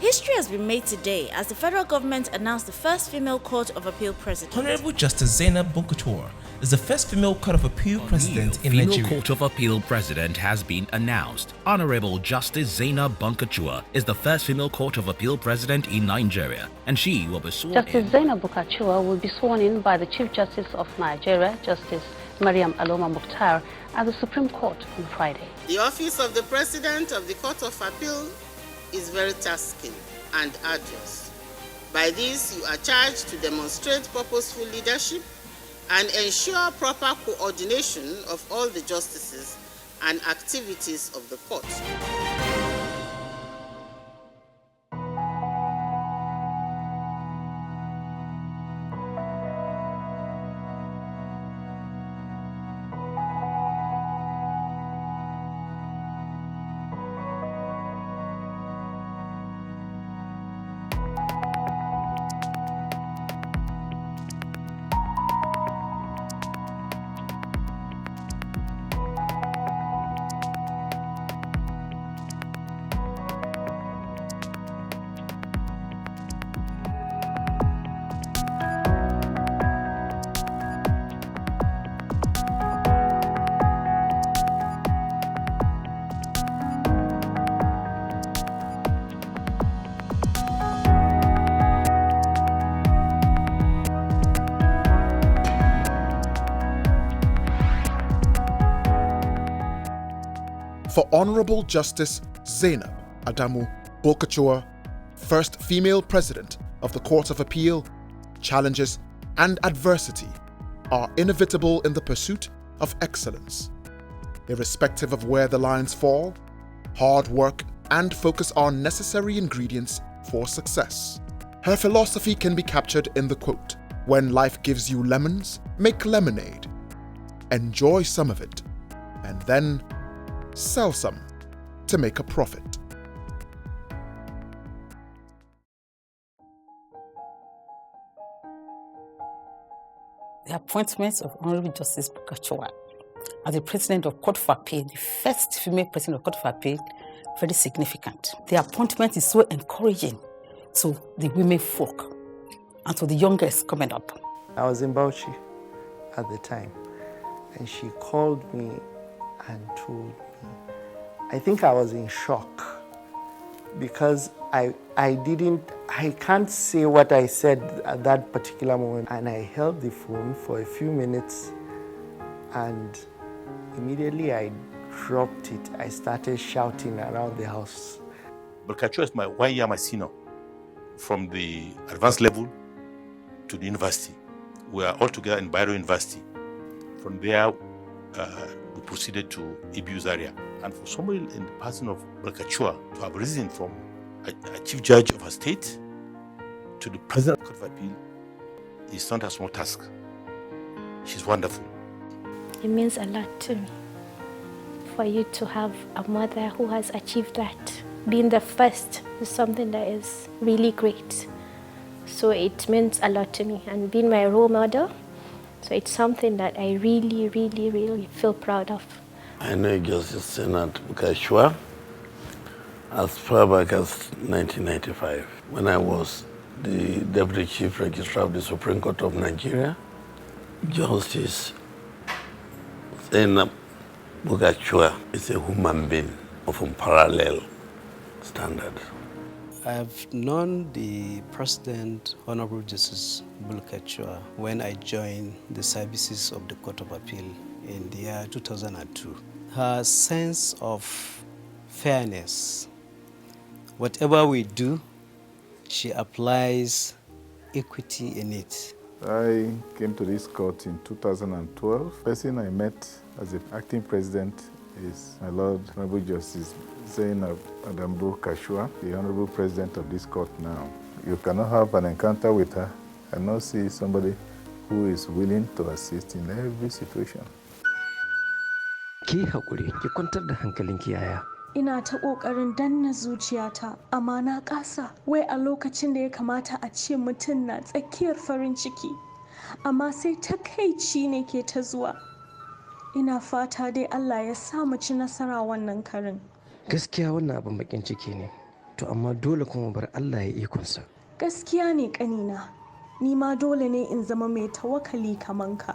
History has been made today as the federal government announced the first female Court of Appeal president. Honorable Justice Zainab Bulkachuwa is the first female Court of Appeal president in Nigeria. Nigeria. Female Court of Appeal president has been announced. Honorable Justice Zainab Bulkachuwa is the first female Court of Appeal president in Nigeria, and she will be sworn in. Justice Zainab Bulkachuwa will be sworn in by the Chief Justice of Nigeria, Justice Mariam Aloma Mukhtar, at the Supreme Court on Friday. The office of the President of the Court of Appeal is very tasking and arduous. By this, you are charged to demonstrate purposeful leadership and ensure proper coordination of all the justices and activities of the court. For Honorable Justice Zainab Adamu Bulkachuwa, first female president of the Court of Appeal, challenges and adversity are inevitable in the pursuit of excellence. Irrespective of where the lines fall, hard work and focus are necessary ingredients for success. Her philosophy can be captured in the quote, "When life gives you lemons, make lemonade. Enjoy some of it, and then sell some to make a profit." The appointment of Honorable Justice Bulkachuwa as the President of Court of Appeal, the first female President of Court of Appeal, very significant. The appointment is so encouraging to the women folk and to the youngest coming up. I was in Bauchi at the time, and she called me and told me, I think I was in shock because I can't say what I said at that particular moment. And I held the phone for a few minutes and immediately I dropped it. I started shouting around the house. Bulkachuwa is my 1 year my senior from the advanced level to the university. We are all together in Bayero University. From there, we proceeded to Ibu Zaria. And for somebody in the person of Bulkachuwa to have risen from a chief judge of a state to the president of the Court of Appeal is not a small task. She's wonderful. It means a lot to me for you to have a mother who has achieved that. Being the first is something that is really great. So it means a lot to me, and being my role model, so it's something that I really, really, really feel proud of. I know Justice Zainab Bulkachuwa as far back as 1995, when I was the Deputy Chief Registrar of the Supreme Court of Nigeria. Justice Zainab Bulkachuwa is a human being of unparalleled standard. I've known the President, Honorable Justice Bulkachuwa, when I joined the services of the Court of Appeal in the year 2002. Her sense of fairness, whatever we do, she applies equity in it. I came to this court in 2012. The person I met as the acting president is my Lord Honorable Justice Zainab Bulkachuwa, the Honorable President of this court now. You cannot have an encounter with her and not see somebody who is willing to assist in every situation. Ki hakuri, ki kwantar da hankalinki yaya. Ina ta ƙoƙarin danna zuciyata, amma na ƙasa. Wai a lokacin da ya kamata a ce mutum na tsakiyar farin ciki, amma sai takaici ne ke ta zuwa. Ina fata dai Allah ya sa mu ci nasara wannan karin. Gaskiya wannan abin bakin ciki ne. To amma dole kuma bar Allah ya ikonsa. Gaskiya ne kanina. Ni ma dole ne in zama mai tawakkali kaman ka.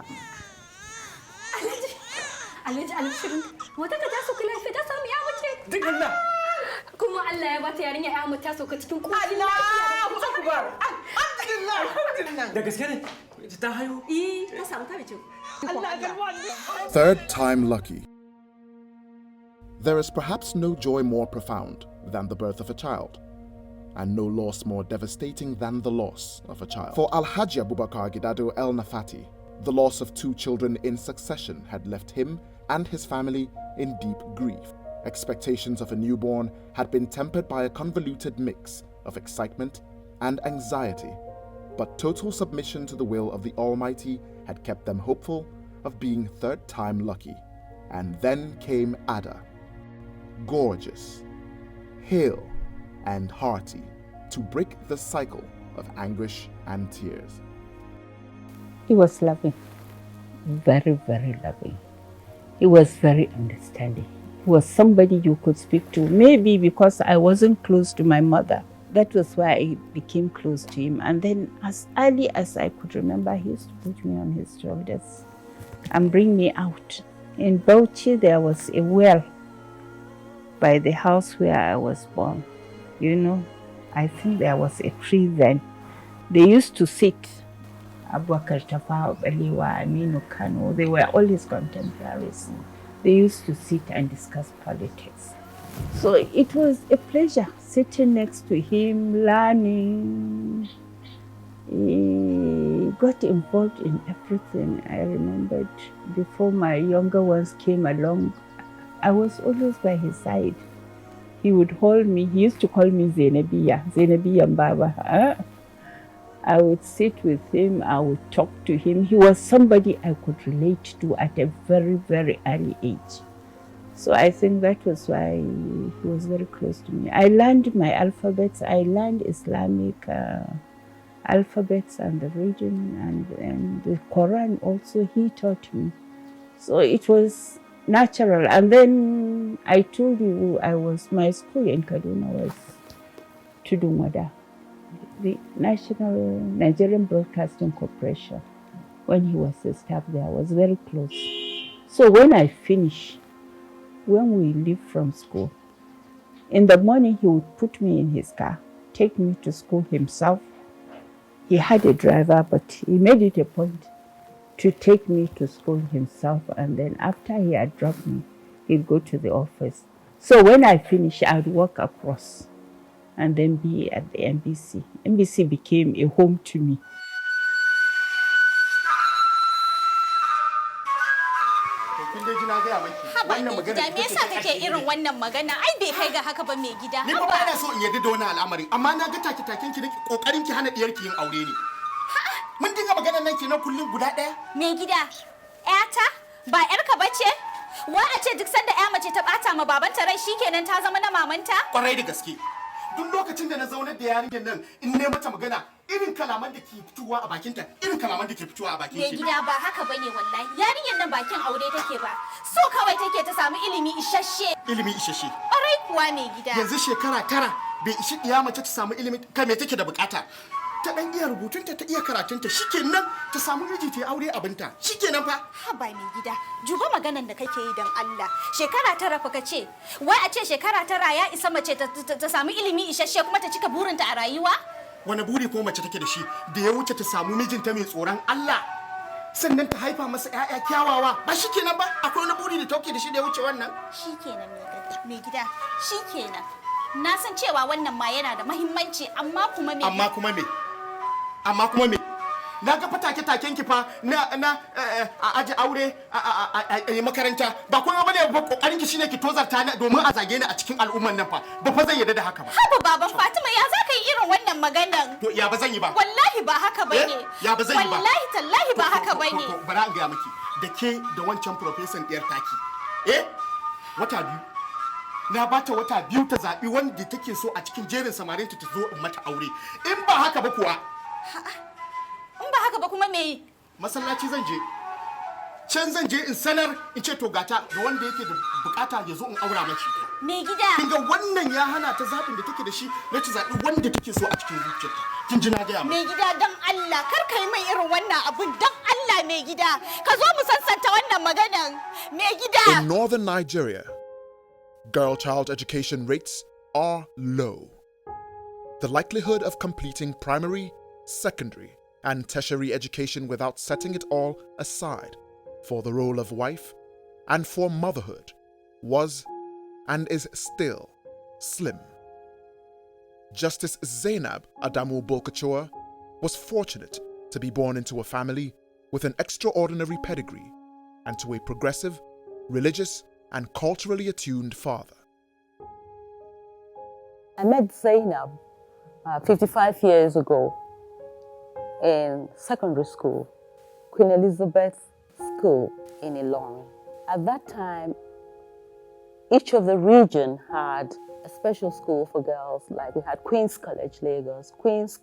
Alhaji Alfirin, wata ka ta sauka lafiya ta samu ya mace. Duk Allah. Kuma Allah ya bata yarinya ya mace ta sauka cikin kuɗi. Allahu Akbar. Alhamdulillah. Da gaske ne? Ta hayo? Ta samu ta mace. Third time lucky. There is perhaps no joy more profound than the birth of a child, and no loss more devastating than the loss of a child. For Alhaji Abubakar Gidado El Nafati, the loss of 2 children in succession had left him and his family in deep grief. Expectations of a newborn had been tempered by a convoluted mix of excitement and anxiety, but total submission to the will of the Almighty had kept them hopeful of being third time lucky. And then came ADDA, gorgeous, hale, and hearty, to break the cycle of anguish and tears. He was loving, very, very loving. He was very understanding. He was somebody you could speak to. Maybe because I wasn't close to my mother, that was why I became close to him. And then as early as I could remember, he used to put me on his shoulders and bring me out. In Bauchi, there was a well by the house where I was born. You know, I think there was a tree then. They used to sit, Abubakar Tafawa Balewa, Aminu Kano, they were all his contemporaries. They used to sit and discuss politics. So it was a pleasure sitting next to him, learning. He got involved in everything. I remembered before my younger ones came along, I was always by his side. He would hold me. He used to call me Zainabiya Baba. I would sit with him. I would talk to him. He was somebody I could relate to at a very, very early age. So I think that was why he was very close to me. I learned my alphabets. I learned Islamic alphabets and the religion and the Quran also he taught me. So it was natural. And then I told you my school in Kaduna was Tudunwada, the National Nigerian Broadcasting Corporation. When he was a staff there, I was very close. So when I finished, when we leave from school, in the morning he would put me in his car, take me to school himself. He had a driver, but he made it a point to take me to school himself, and then after he had dropped me, he'd go to the office. So when I finished, I'd walk across and then be at the NBC. NBC became a home to me. Haba mai gida, me yasa kake irin wannan magana? Ai bai kai ga haka ba mai gida. Ni ba ina so in yadda da wannan al'amari, amma na ga take-taken ki kokarin ki hana diyar ki yin aure ne. Mun dinga maganar nan kenan kullum guda daya. Mai gida, ƴata ba ƴarka bace? Wa a ce duk sanda ƴa mace ta bata ma babanta rai shikenan ta zama na mamanta? Kwarai da gaske. Duk lokacin da na zaunar da yarinyar nan in ne mata magana, irin kalaman da ke fitowa a bakinta, irin kalaman da ke fitowa a bakin ki. Mai gida ba haka bane wallahi. Yarinyar nan bakin aure take ba. So kawai take ta samu ilimi isasshe. Ilimi isasshe. Kwarai kuwa mai gida. Yanzu shekara 9 bai ishi iya mace ta samu ilimi kai me take da bukata. Ta dan iya rubutunta ta iya karatunta shikenan ta samu miji ta aure abinta. Shikenan fa. Haba mai gida. Juba maganan da kake yi dan Allah. Shekara 9 fa kace. Wai a ce shekara 9 ya isa mace ta samu ilimi isasshe kuma ta cika burinta a rayuwa? Wani buri ko mace take da shi da ya wuce ta samu mijinta mai tsoron Allah sannan ta haifa masa ƴaƴa kyawawa ba shikenan ba akwai wani buri da take da shi da ya wuce wannan shikenan mai gida shikenan na san cewa wannan ma yana da muhimmanci amma kuma me na ga fatake-taken ki fa na aje aure a makaranta ba kuma bane ba kokarin ki shine ki tozarta ni domin a zage ni a cikin al'umman nan fa ba fa zan yarda da haka ba haba baban Fatima ya zaka yi irin wannan maganan to ya ba zan yi ba wallahi ba haka bane ya ba zan yi ba wallahi tallahi ba haka bane bara an ga miki da ke da wancan professor diyar taki wata biyu na bata wata biyu ta zabi wanda take so a cikin jerin samarinta ta zo in mata aure in ba haka ba kuwa in ba haka ba kuma me masallaci zan je. Can zan je in sanar in ce to gata ga wanda yake da bukata ya zo in aura mace ta. Me gida. Kin ga wannan ya hana ta zaɓin da take da shi na ta zaɓi wanda take so a cikin zuciyarta. Kin ji na gaya Me gida dan Allah kar kai mai irin wannan abun dan Allah me gida. Ka zo mu sansanta wannan maganan. Me gida. In northern Nigeria, girl-child education rates are low. The likelihood of completing primary, secondary, and tertiary education without setting it all aside for the role of wife and for motherhood was and is still slim. Justice Zainab Bulkachuwa was fortunate to be born into a family with an extraordinary pedigree and to a progressive, religious, and culturally attuned father. I met Zainab 55 years ago in secondary school, Queen Elizabeth School in Ilorin. At that time, each of the region had a special school for girls, like we had Queen's College Lagos, Queen's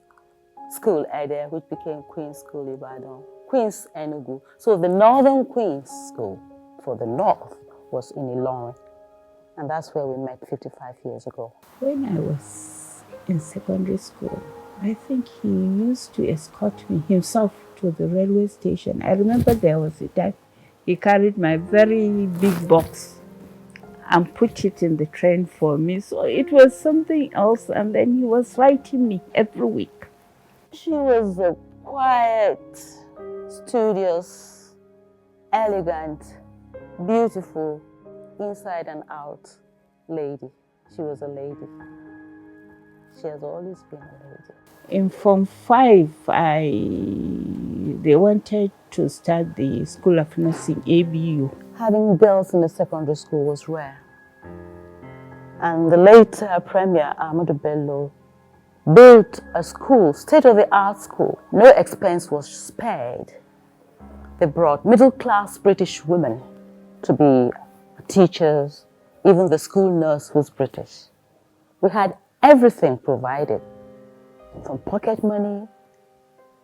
School ADDA, which became Queen's School Ibadan, Queen's Enugu. So the Northern Queen's School for the North was in Ilorin. And that's where we met 55 years ago. When I was in secondary school, I think he used to escort me himself to the railway station. I remember there was a time he carried my very big box and put it in the train for me. So it was something else, and then he was writing me every week. She was a quiet, studious, elegant, beautiful, inside and out lady. She was a lady. She has always been a lady. In Form 5, they wanted to start the School of Nursing, ABU. Having girls in the secondary school was rare. And the late Premier Ahmadu Bello built a school, state-of-the-art school. No expense was spared. They brought middle-class British women to be teachers. Even the school nurse was British. We had everything provided, from pocket money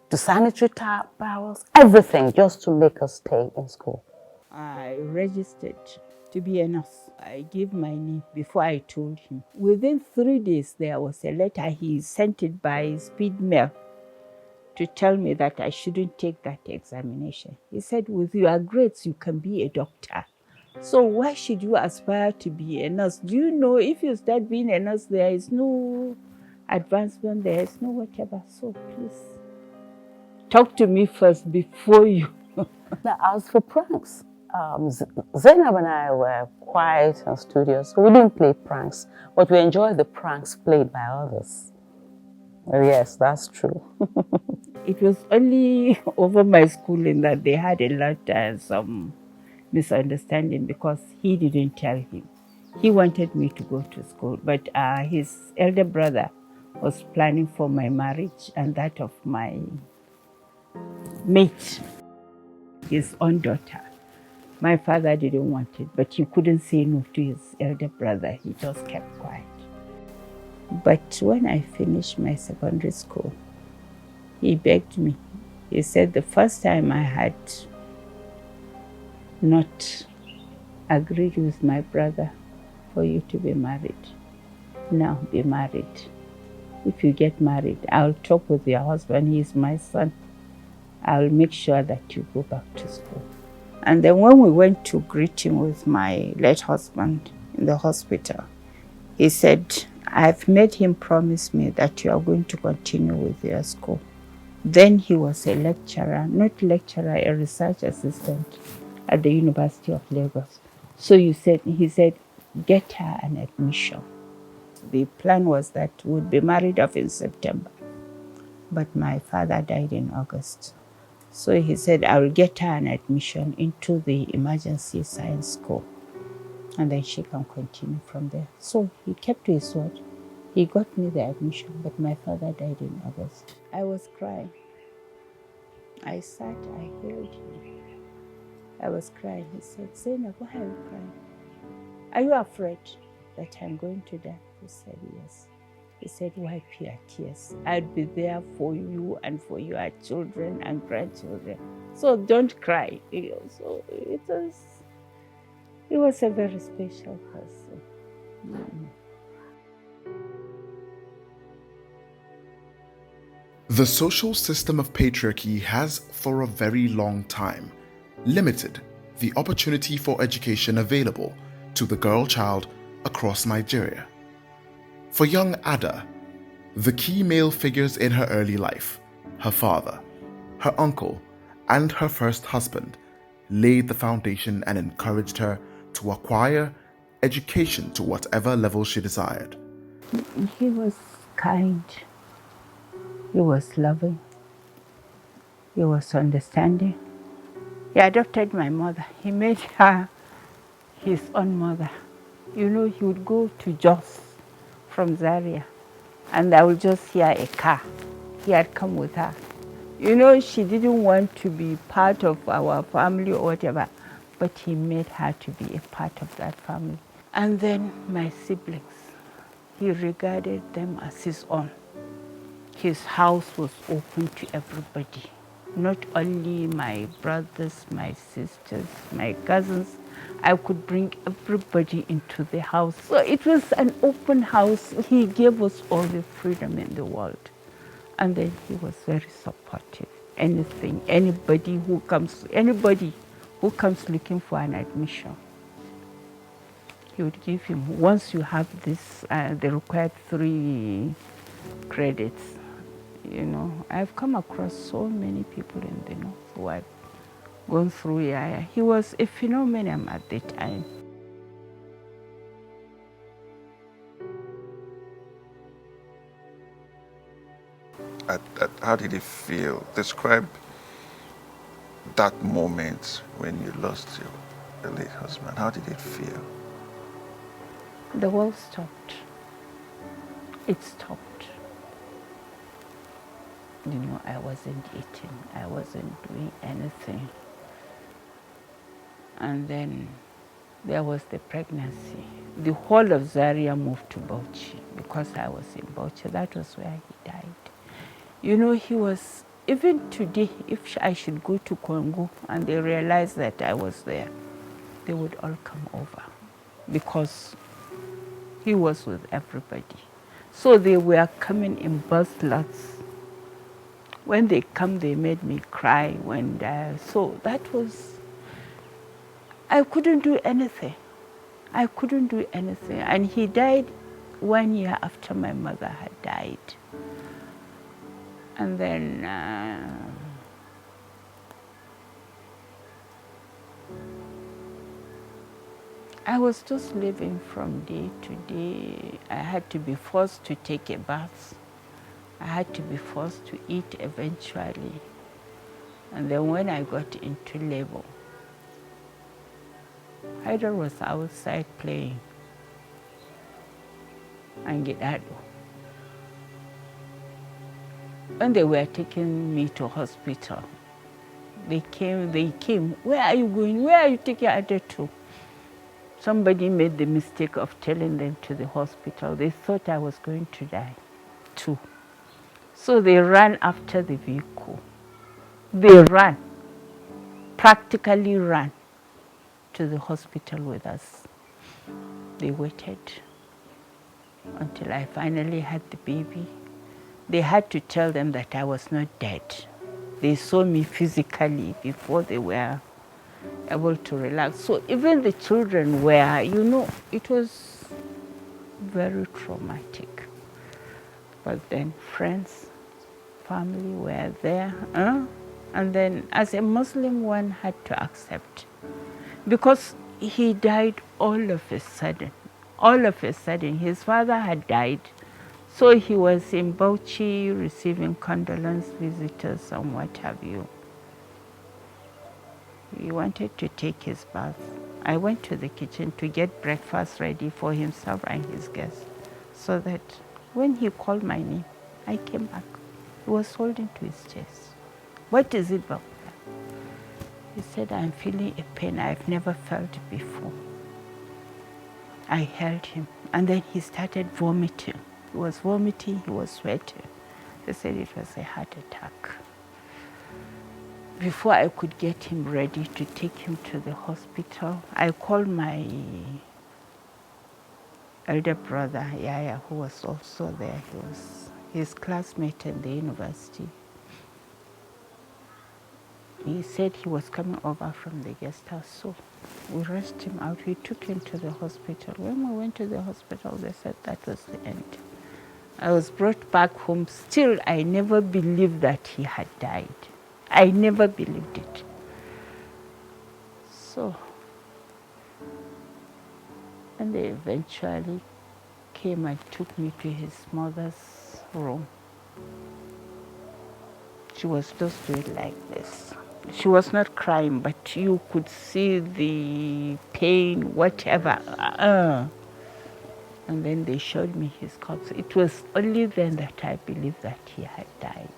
to sanitary towels, everything just to make us stay in school. I registered to be a nurse. I gave my name before I told him. Within 3 days, there was a letter. He sent it by speed mail to tell me that I shouldn't take that examination. He said, with your grades, you can be a doctor. So why should you aspire to be a nurse? Do you know if you start being a nurse, there is no advancement, there is no whatever. So please, talk to me first before you. Now, as for pranks, Zainab and I were quiet and studious, so we didn't play pranks, but we enjoyed the pranks played by others. Yes, that's true. It was only over my schooling that they had a lot of some misunderstanding because he didn't tell him. He wanted me to go to school, but his elder brother was planning for my marriage and that of my mate, his own daughter. My father didn't want it, but he couldn't say no to his elder brother. He just kept quiet. But when I finished my secondary school, he begged me. He said the first time I had not agreed with my brother for you to be married. Now be married. If you get married, I'll talk with your husband. He's my son. I'll make sure that you go back to school. And then when we went to greet him with my late husband in the hospital, he said, I've made him promise me that you are going to continue with your school. Then he was a lecturer, not lecturer, a research assistant at the University of Lagos. So he said, get her an admission. The plan was that we'd be married off in September. But my father died in August. So he said, I will get her an admission into the emergency science school. And then she can continue from there. So he kept to his word. He got me the admission, but my father died in August. I was crying. I sat, I held him. I was crying. He said, Zainab, why are you crying? Are you afraid that I'm going to die? He said, yes. He said, wipe your tears. I'll be there for you and for your children and grandchildren. So don't cry. So he was a very special person. The social system of patriarchy has, for a very long time, limited the opportunity for education available to the girl child across Nigeria. For young Ada, the key male figures in her early life, her father, her uncle, and her first husband, laid the foundation and encouraged her to acquire education to whatever level she desired. He was kind. He was loving. He was understanding. He adopted my mother. He made her his own mother. You know, he would go to Jos from Zaria, and I would just hear a car. He had come with her. You know, she didn't want to be part of our family or whatever, but he made her to be a part of that family. And then my siblings, he regarded them as his own. His house was open to everybody, not only my brothers, my sisters, my cousins. I could bring everybody into the house. So it was an open house. He gave us all the freedom in the world. And then he was very supportive. Anybody who comes looking for an admission, he would give him. Once you have this, the required 3 credits, you know, I've come across so many people in the north who had gone through Yaya. He was a phenomenon at the time. How did it feel? Describe that moment when you lost your late husband. How did it feel? The world stopped. It stopped. You know, I wasn't eating. I wasn't doing anything. And then there was the pregnancy. The whole of Zaria moved to Bauchi because I was in Bauchi. That was where he died. You know, he was, even today, if I should go to Congo and they realize that I was there, they would all come over because he was with everybody. So they were coming in bus lots. When they come, they made me cry. So that was, I couldn't do anything. I couldn't do anything. And he died 1 year after my mother had died. And then I was just living from day to day. I had to be forced to take a bath. I had to be forced to eat eventually. And then when I got into labor, Haidar was outside playing and Gidado. When they were taking me to hospital, they came, where are you going? Where are you taking Ada to? Somebody made the mistake of telling them to the hospital. They thought I was going to die too. So they ran after the vehicle. They ran, practically ran to the hospital with us. They waited until I finally had the baby. They had to tell them that I was not dead. They saw me physically before they were able to relax. So even the children were, you know, it was very traumatic. But then friends, family were there. And then as a Muslim, one had to accept. Because he died all of a sudden. All of a sudden, his father had died. So he was in Bauchi receiving condolence visitors and what have you. He wanted to take his bath. I went to the kitchen to get breakfast ready for himself and his guests, so that when he called my name, I came back. He was holding to his chest. What is it, Buckwyld? He said, I'm feeling a pain I've never felt before. I held him, and then he started vomiting. He was vomiting, he was sweating. They said it was a heart attack. Before I could get him ready to take him to the hospital, I called my elder brother, Yaya, who was also there. He was his classmate in the university. He said he was coming over from the guest house, so we rushed him out. We took him to the hospital. When we went to the hospital, they said that was the end. I was brought back home. Still, I never believed that he had died. I never believed it. So, and they eventually came and took me to his mother's room. She was just doing like this. She was not crying, but you could see the pain, whatever. And then they showed me his corpse. It was only then that I believed that he had died.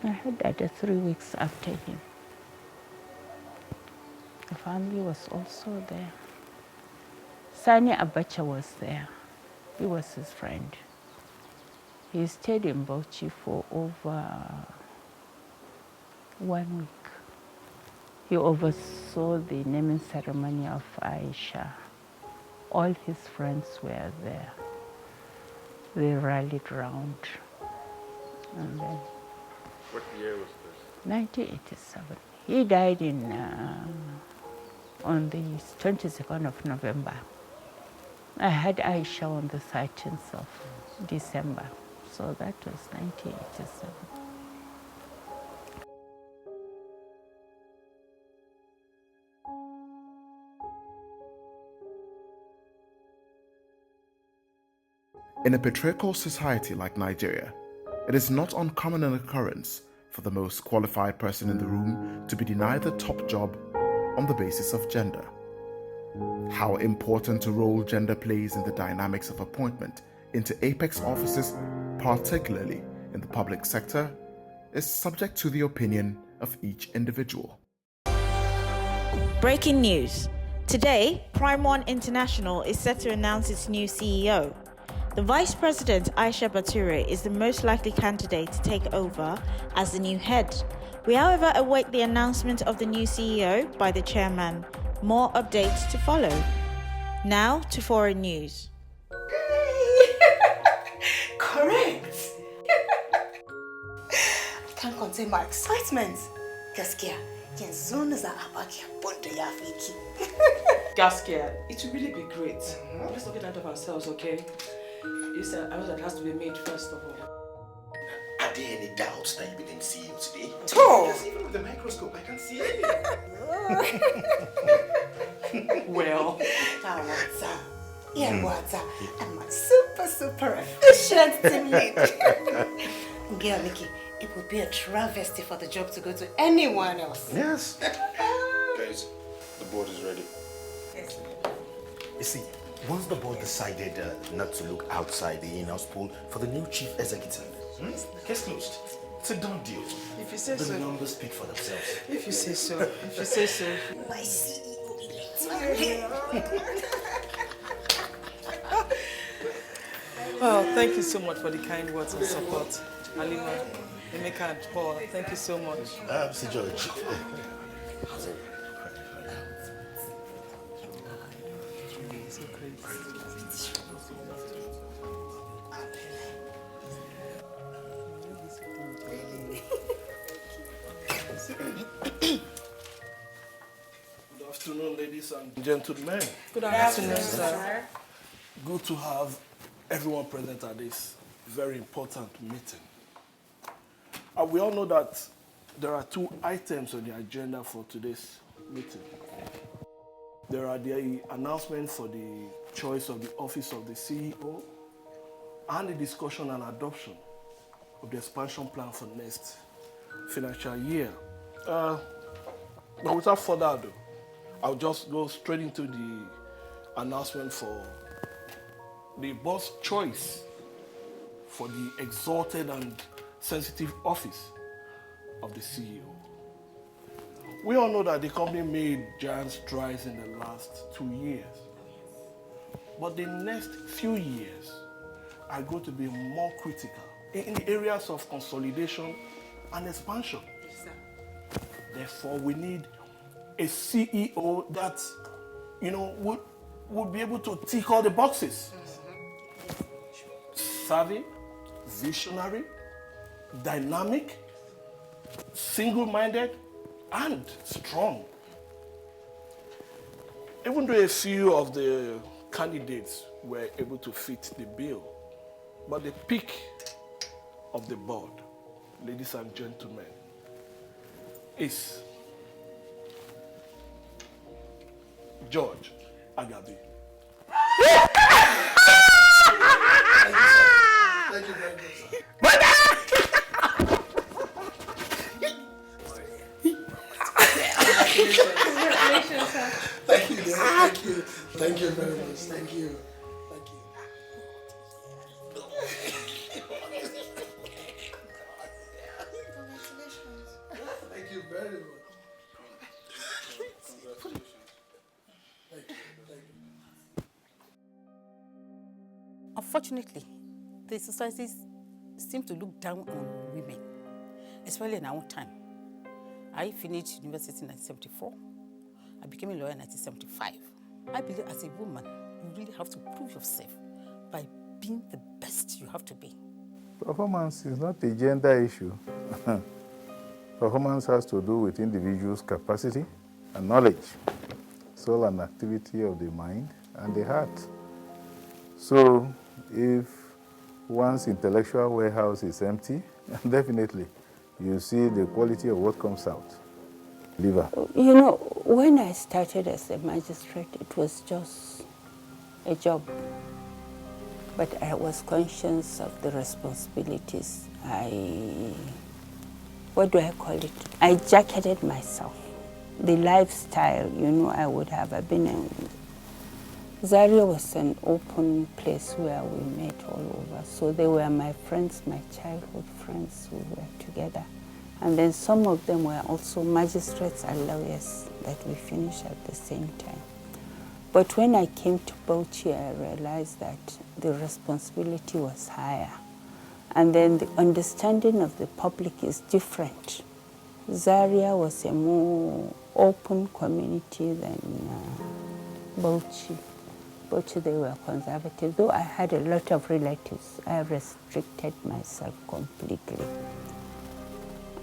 I heard that 3 weeks after him. The family was also there. Sani Abacha was there. He was his friend. He stayed in Bauchi for over 1 week. He oversaw the naming ceremony of Aisha. All his friends were there. They rallied round. And then, What year was this? 1987. He died on the 22nd of November. I had Aisha on the 13th of December. So that was 1987. In a patriarchal society like Nigeria, it is not uncommon an occurrence for the most qualified person in the room to be denied the top job on the basis of gender. How important a role gender plays in the dynamics of appointment into apex offices, particularly in the public sector, is subject to the opinion of each individual. Breaking news. Today, Prime One International is set to announce its new CEO. The Vice President, Aisha Bature, is the most likely candidate to take over as the new head. We, however, await the announcement of the new CEO by the chairman. More updates to follow. Now to foreign news. Correct! I can't contain my excitement. Gaskiya, yanzu na za a baki abun da ya fi ki. Gaskiya, it will really be great. Let's not get out of ourselves, okay? This it has to be made first of all. Are there any doubts that you didn't see you today? Oh! Yes, even with the microscope, I can see it. Well. I'm a super efficient team lead. Girl, Nikki, it would be a travesty for the job to go to anyone else. Yes. Guys, the board is ready. Yes. You see, once the board decided not to look outside the in-house pool for the new chief executive, case closed. It's a done deal. If you say the so. The numbers speak for themselves. If you say so. If you say so. My CEO elect. Well, thank you so much for the kind words and support. Halima, Emeka and Paul, thank you so much. Mr. George. So crazy. Good afternoon, ladies and gentlemen. Good afternoon, sir. Good to have everyone present at this very important meeting. We all know that there are two items on the agenda for today's meeting. There are the announcement for the choice of the office of the CEO and the discussion and adoption of the expansion plan for next financial year. But without further ado, I'll just go straight into the announcement for the boss choice for the exalted and sensitive office of the CEO. We all know that the company made giant strides in the last 2 years. But the next few years are going to be more critical in the areas of consolidation and expansion. Yes, sir. Therefore, we need a CEO that, would be able to tick all the boxes. Savvy, visionary, dynamic, single-minded, and strong. Even though a few of the candidates were able to fit the bill, but the pick of the board, ladies and gentlemen, is George Agabi. Thank you very much, sir. Congratulations, sir. Thank you, dear. Thank you. Thank you very much. Thank you. Thank you. Thank you very much. Unfortunately, the societies seem to look down on women, especially in our own time. I finished university in 1974. I became a lawyer in 1975. I believe as a woman, you really have to prove yourself by being the best you have to be. Performance is not a gender issue. Performance has to do with individuals' capacity and knowledge, soul and activity of the mind and the heart. So, if one's intellectual warehouse is empty, definitely you see the quality of what comes out. Liver. You know, when I started as a magistrate, it was just a job. But I was conscious of the responsibilities. What do I call it? I jacketed myself. The lifestyle, I would have been in. Zaria was an open place where we met all over. So they were my friends, my childhood friends who were together. And then some of them were also magistrates and lawyers that we finished at the same time. But when I came to Bauchi, I realized that the responsibility was higher. And then the understanding of the public is different. Zaria was a more open community than Bauchi. Bauchi, they were conservative. Though I had a lot of relatives, I restricted myself completely.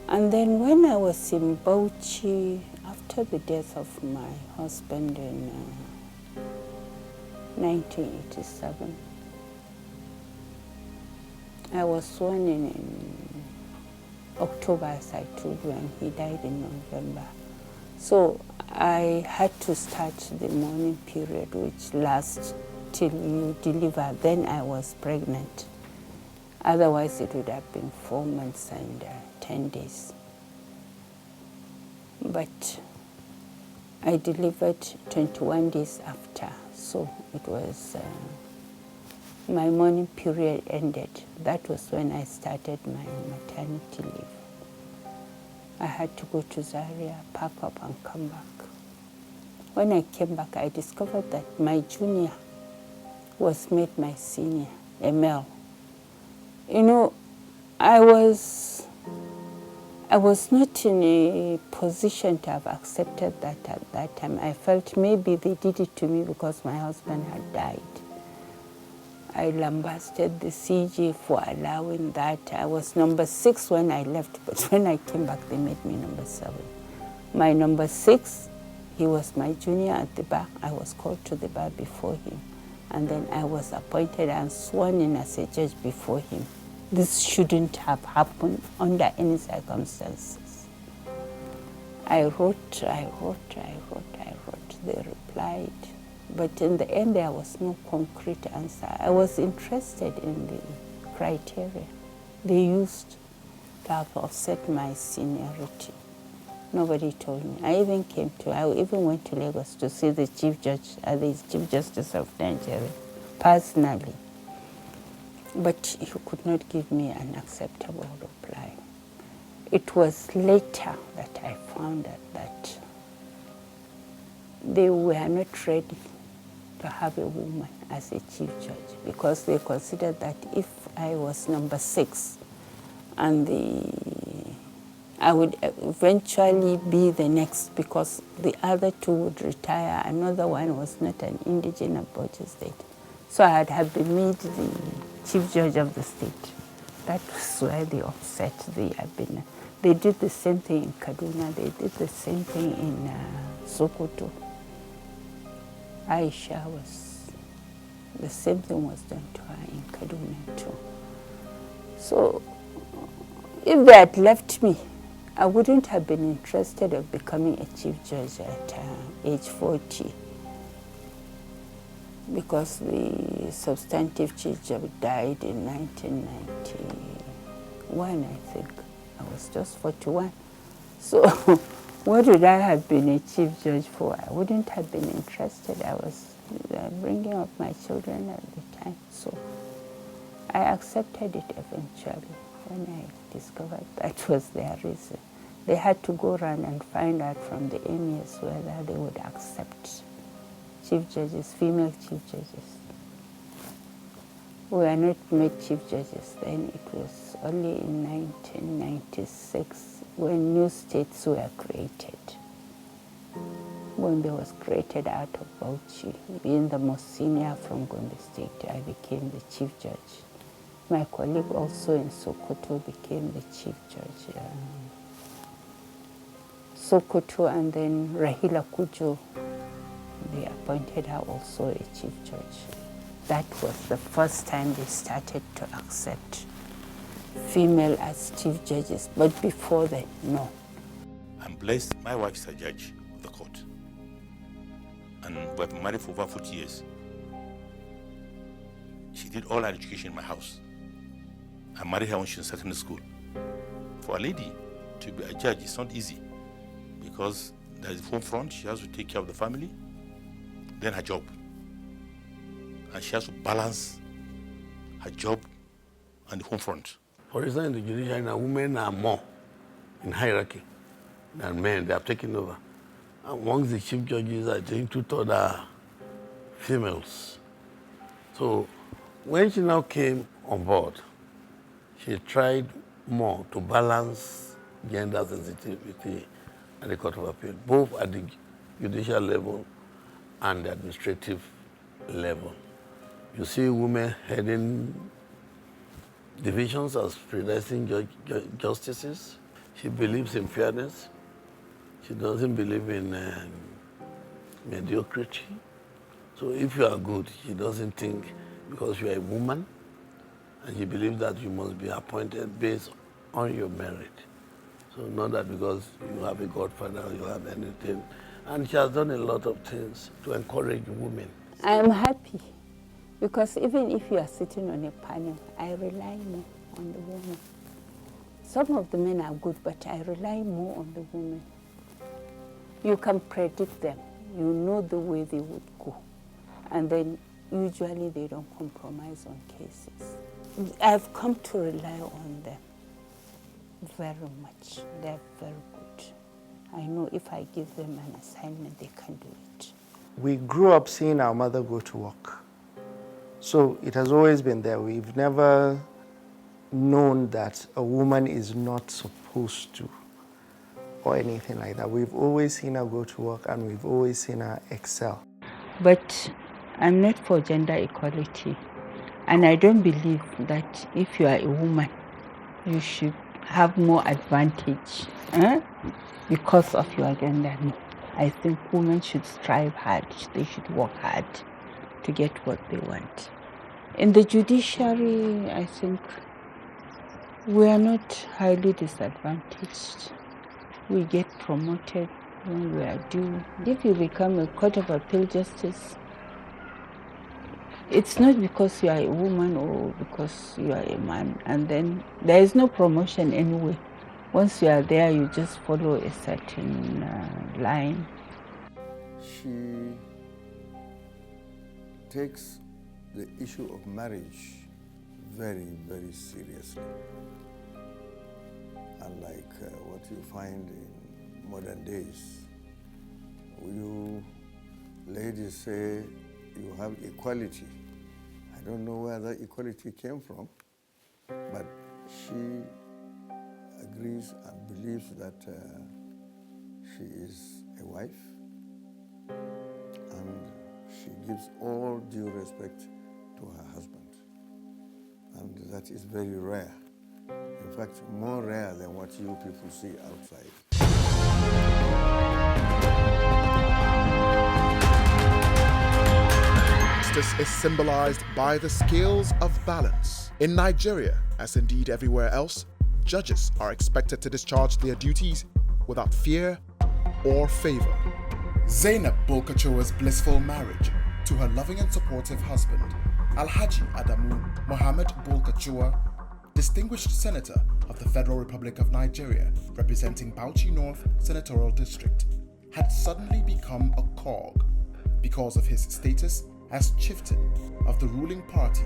And then when I was in Bauchi, after the death of my husband in 1987, I was sworn in October, as I told you, and he died in November. So I had to start the mourning period, which lasts till you deliver. Then I was pregnant. Otherwise, it would have been 4 months and 10 days. But I delivered 21 days after, so it was, my mourning period ended. That was when I started my maternity leave. I had to go to Zaria, pack up and come back. When I came back, I discovered that my junior was made my senior, a male. I was not in a position to have accepted that at that time. I felt maybe they did it to me because my husband had died. I lambasted the CG for allowing that. I was number 6 when I left, but when I came back, they made me number 7. My number 6, he was my junior at the bar. I was called to the bar before him. And then I was appointed and sworn in as a judge before him. This shouldn't have happened under any circumstances. I wrote. They replied. But in the end, there was no concrete answer. I was interested in the criteria they used to have offset my seniority. Nobody told me. I even went to Lagos to see the Chief Justice of Nigeria, personally. But he could not give me an acceptable reply. It was later that I found out that they were not ready to have a woman as a chief judge because they considered that if I was number 6 and I would eventually be the next because the other 2 would retire. Another one was not an indigenous Bauchi state. So I'd have been made the chief judge of the state. That was why they upset the ADDA. They did the same thing in Kaduna. They did the same thing in Sokoto. Aisha was, the same thing was done to her in Kaduna too. So if they had left me, I wouldn't have been interested in becoming a chief judge at age 40 because the substantive chief judge died in 1991, I think. I was just 41. So what would I have been a chief judge for? I wouldn't have been interested. I was bringing up my children at the time. So I accepted it eventually when I discovered that was their reason. They had to go around and find out from the emirs whether they would accept chief judges, female chief judges. We were not made chief judges then. It was only in 1996 when new states were created. Gombe was created out of Bauchi. Being the most senior from Gombe State, I became the chief judge. My colleague also in Sokoto became the chief judge. Sokoto, and then Rahila Kujo, they appointed her also a chief judge. That was the first time they started to accept female as chief judges, but before that, no. I'm blessed. My wife is a judge of the court. And we've been married for over 40 years. She did all her education in my house. I married her when she was in secondary school. For a lady to be a judge is not easy because there's home front, she has to take care of the family, then her job. And she has to balance her job and the home front. For instance, in the judiciary now, women are more in hierarchy than men. They have taken over. Amongst the chief judges, I think 2/3 are females. So when she now came on board, she tried more to balance gender sensitivity at the Court of Appeal, both at the judicial level and the administrative level. You see women heading divisions as predestined justices. She believes in fairness. She doesn't believe in mediocrity. So if you are good, she doesn't think because you are a woman, and she believes that you must be appointed based on your merit. So not that because you have a godfather or you have anything. And she has done a lot of things to encourage women. I am happy because even if you are sitting on a panel, I rely more on the women. Some of the men are good, but I rely more on the women. You can predict them. You know the way they would go. And then usually they don't compromise on cases. I've come to rely on them very much. They're very good. I know if I give them an assignment, they can do it. We grew up seeing our mother go to work. So it has always been there. We've never known that a woman is not supposed to or anything like that. We've always seen her go to work and we've always seen her excel. But I'm not for gender equality. And I don't believe that if you are a woman, you should have more advantage because of your gender. No. I think women should strive hard. They should work hard to get what they want. In the judiciary, I think we are not highly disadvantaged. We get promoted when we are due. If you become a Court of Appeal justice, it's not because you are a woman or because you are a man, and then there is no promotion anyway. Once you are there, you just follow a certain line. She takes the issue of marriage very, very seriously. unlike what you find in modern days. You ladies say you have equality. I don't know where that equality came from, but she agrees and believes that she is a wife, and she gives all due respect to her husband. And that is very rare. In fact, more rare than what you people see outside. Justice is symbolized by the scales of balance. In Nigeria, as indeed everywhere else, judges are expected to discharge their duties without fear or favor. Zainab Bulkachuwa's blissful marriage to her loving and supportive husband, Alhaji Adamu Mohammed Bulkachuwa, distinguished senator of the Federal Republic of Nigeria, representing Bauchi North Senatorial District, had suddenly become a cog because of his status as chieftain of the ruling party,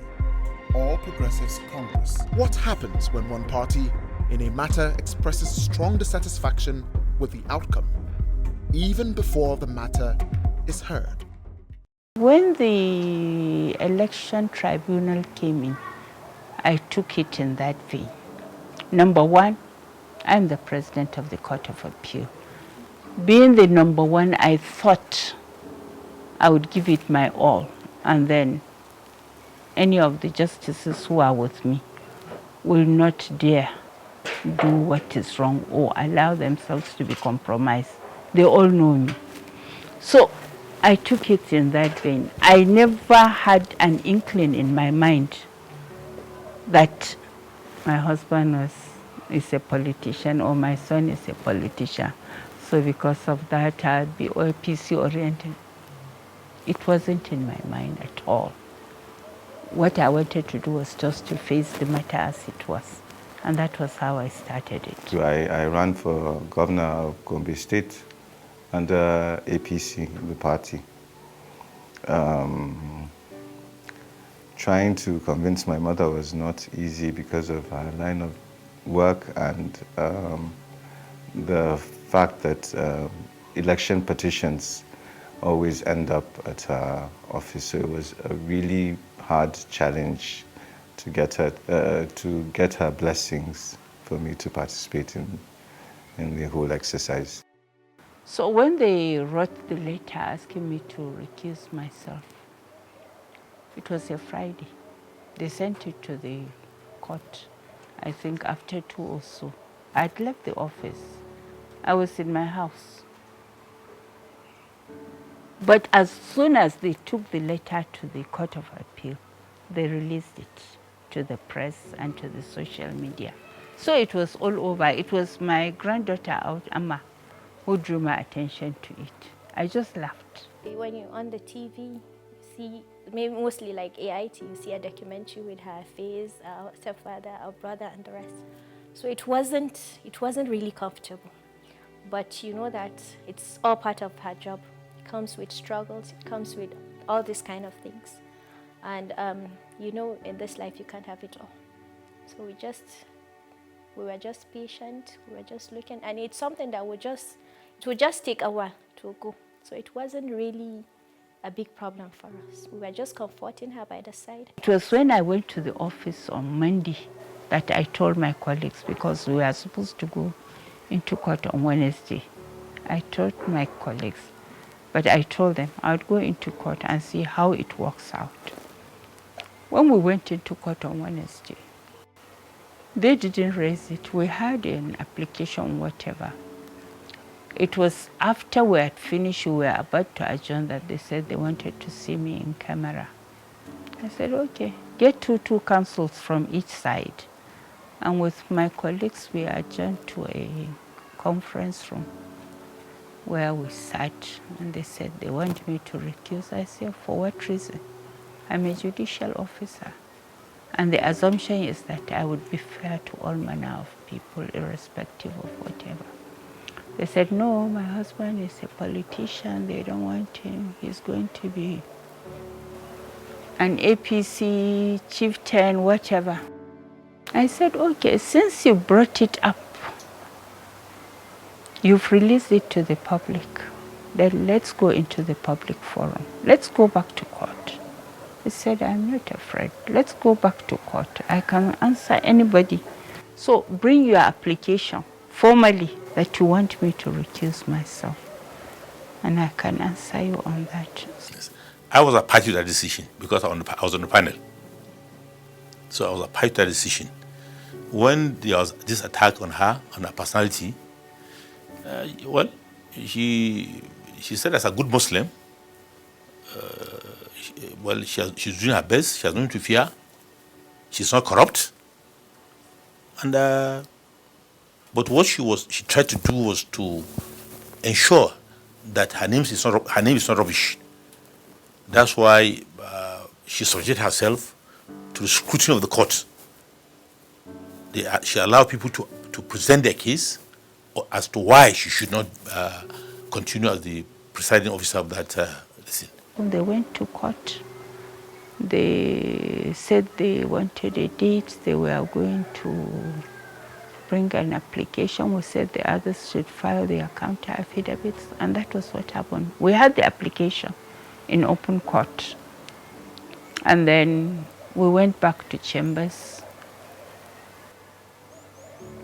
All Progressives Congress. What happens when one party in a matter expresses strong dissatisfaction with the outcome, even before the matter is heard? When the election tribunal came in, I took it in that vein. Number one, I'm the president of the Court of Appeal. Being the number one, I thought I would give it my all, and then any of the justices who are with me will not dare do what is wrong or allow themselves to be compromised. They all know me. So I took it in that vein. I never had an inkling in my mind that my husband is a politician or my son is a politician. So because of that, I'd be OPC oriented. It wasn't in my mind at all. What I wanted to do was just to face the matter as it was. And that was how I started it. I ran for governor of Gombe State under APC, the party. Trying to convince my mother was not easy because of her line of work and the fact that election petitions always end up at her office. So it was a really hard challenge to get her blessings for me to participate in the whole exercise. So when they wrote the letter asking me to recuse myself, it was a Friday. They sent it to the court, I think after 2 or so. I'd left the office. I was in my house. But as soon as they took the letter to the Court of Appeal, they released it to the press and to the social media. So it was all over. It was my granddaughter, Amma, who drew my attention to it. I just laughed. When you're on the TV, you see, maybe mostly like AIT, you see a documentary with her face, our stepfather, our brother, and the rest. So it wasn't really comfortable. But you know that it's all part of her job. It comes with struggles, it comes with all these kind of things. And you know, in this life, you can't have it all. So we were just patient, we were just looking, and it's something that would just take a while to go. So it wasn't really a big problem for us. We were just comforting her by the side. It was when I went to the office on Monday that I told my colleagues, because we were supposed to go into court on Wednesday. I told my colleagues, but I told them I would go into court and see how it works out. When we went into court on Wednesday, they didn't raise it. We had an application, whatever. It was after we had finished, we were about to adjourn, that they said they wanted to see me in camera. I said, okay, get two counsels from each side. And with my colleagues, we adjourned to a conference room where we sat, and they said they want me to recuse. I said, for what reason? I'm a judicial officer. And the assumption is that I would be fair to all manner of people, irrespective of whatever. They said, no, my husband is a politician. They don't want him. He's going to be an APC chieftain, whatever. I said, okay, since you brought it up, You've released it to the public. Then let's go into the public forum. Let's go back to court. He said, I'm not afraid. Let's go back to court. I can answer anybody. So bring your application formally that you want me to recuse myself. And I can answer you on that. I was a party to that decision because I was on the panel. So I was a party to that decision. When there was this attack on her personality, she said as a good Muslim, she's doing her best. She has nothing to fear. She's not corrupt. And but what she tried to do was to ensure that her name is not rubbish. That's why she subjected herself to the scrutiny of the court. She allowed people to present their case as to why she should not continue as the presiding officer of that scene. When they went to court, they said they wanted a date. They were going to bring an application. We said the others should file their counter affidavits, and that was what happened. We had the application in open court, and then we went back to chambers.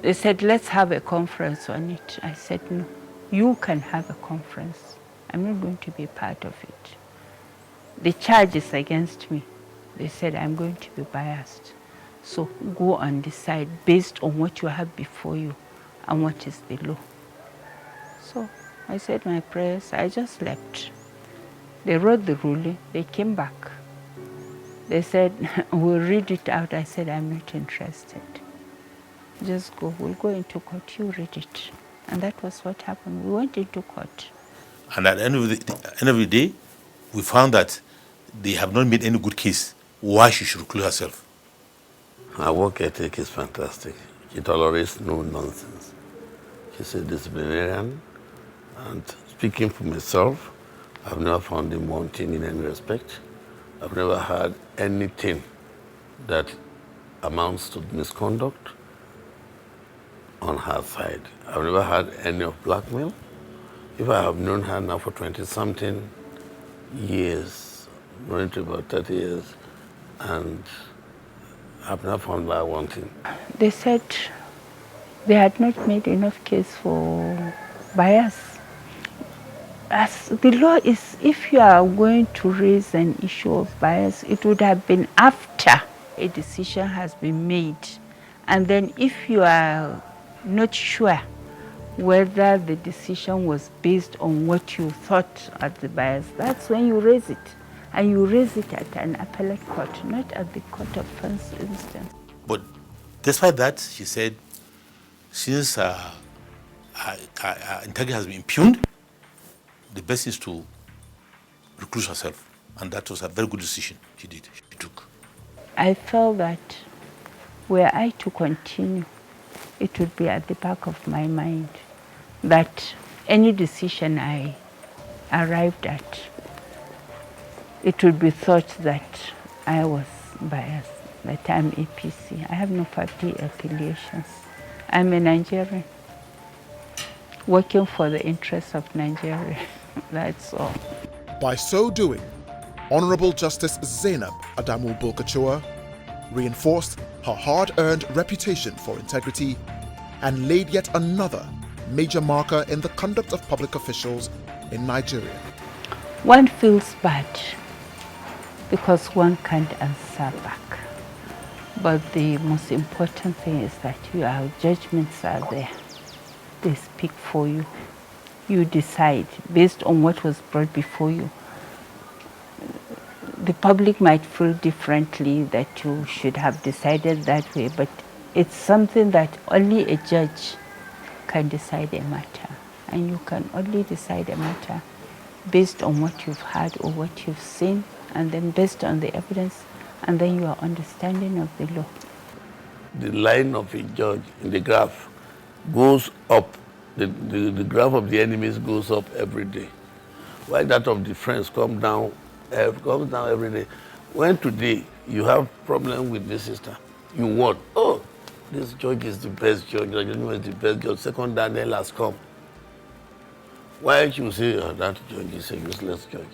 They said, let's have a conference on it. I said, no, you can have a conference. I'm not going to be part of it. The charge is against me. They said, I'm going to be biased. So go and decide based on what you have before you and what is the law. So I said my prayers, I just left. They wrote the ruling, they came back. They said, we'll read it out. I said, I'm not interested. Just go, we'll go into court, you read it. And that was what happened. We went into court. And at the end of the day, we found that they have not made any good case why she should recluse herself. Her work ethic is fantastic. She tolerates no nonsense. She's a disciplinarian, and speaking for myself, I've never found him wanting in any respect. I've never had anything that amounts to misconduct on her side. I've never had any of blackmail. If I have known her now for 20-something years, going to about 30 years, and I've not found her wanting. They said they had not made enough case for bias. As the law is, if you are going to raise an issue of bias, it would have been after a decision has been made. And then if you are not sure whether the decision was based on what you thought at the bias, that's when you raise it. And you raise it at an appellate court, not at the court of first instance. But despite that, she said, since her integrity has been impugned, the best is to recluse herself. And that was a very good decision she took. I felt that were I to continue, it would be at the back of my mind that any decision I arrived at, it would be thought that I was biased, that I'm APC. I have no party affiliations. I'm a Nigerian, working for the interests of Nigeria. That's all. By so doing, Honorable Justice Zainab Bulkachuwa reinforced her hard-earned reputation for integrity and laid yet another major marker in the conduct of public officials in Nigeria. One feels bad because one can't answer back. But the most important thing is that your judgments are there. They speak for you. You decide based on what was brought before you. The public might feel differently that you should have decided that way, but it's something that only a judge can decide a matter. And you can only decide a matter based on what you've heard or what you've seen, and then based on the evidence, and then your understanding of the law. The line of a judge in the graph goes up. The graph of the enemies goes up every day. Why that of the friends comes down every day. When today you have problem with this sister, you want, oh, this judge is the best judge, is the best judge. Second Daniel has come. Why you say that judge is a useless judge?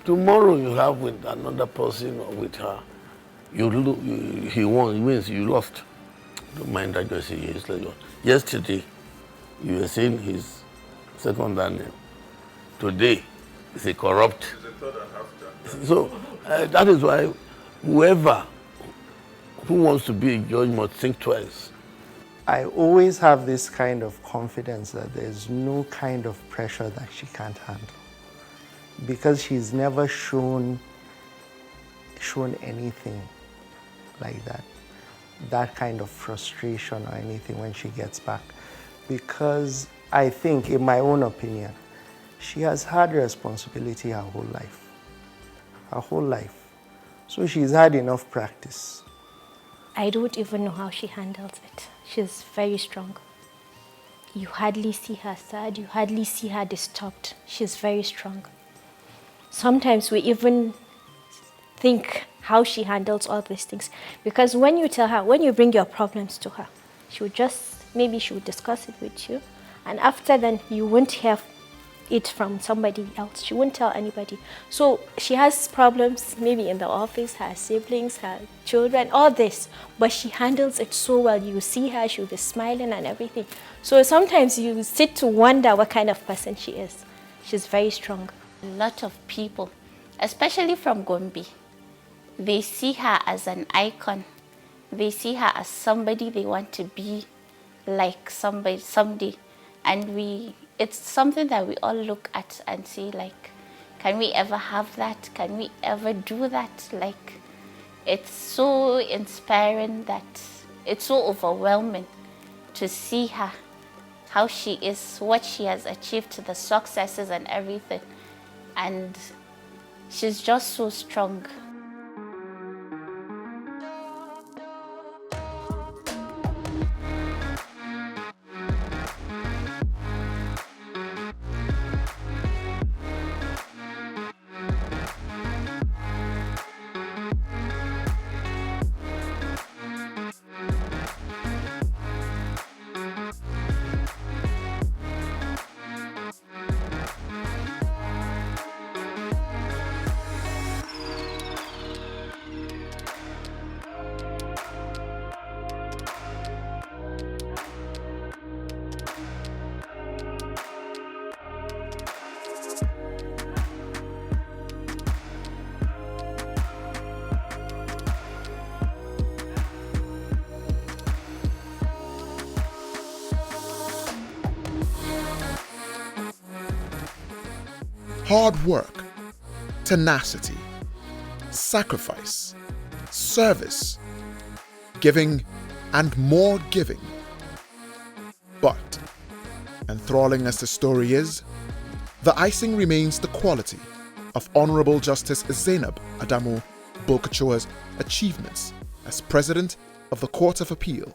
Tomorrow you have with another person or with her, he won, it means you lost. Don't mind that judge is a useless judge. Yesterday, you were saying his second name. Today, it's a corrupt. So that is why whoever who wants to be a judge must think twice. I always have this kind of confidence that there's no kind of pressure that she can't handle, because she's never shown anything like that kind of frustration or anything when she gets back. Because I think, in my own opinion, she has had responsibility her whole life. Her whole life. So she's had enough practice. I don't even know how she handles it. She's very strong. You hardly see her sad, you hardly see her disturbed. She's very strong. Sometimes we even think how she handles all these things. Because when you tell her, when you bring your problems to her, she would maybe she would discuss it with you. And after then, you won't hear it from somebody else. She won't tell anybody. So she has problems maybe in the office, her siblings, her children, all this, but she handles it so well. You see her, she'll be smiling and everything. So sometimes you sit to wonder what kind of person she is. She's very strong. A lot of people, especially from Gombe, they see her as an icon. They see her as somebody they want to be like someday. And it's something that we all look at and say, like, can we ever have that? Can we ever do that? Like, it's so inspiring that it's so overwhelming to see her, how she is, what she has achieved, the successes and everything. And she's just so strong. Hard work, tenacity, sacrifice, service, giving, and more giving. But, enthralling as the story is, the icing remains the quality of Honorable Justice Zainab Bulkachuwa's achievements as President of the Court of Appeal.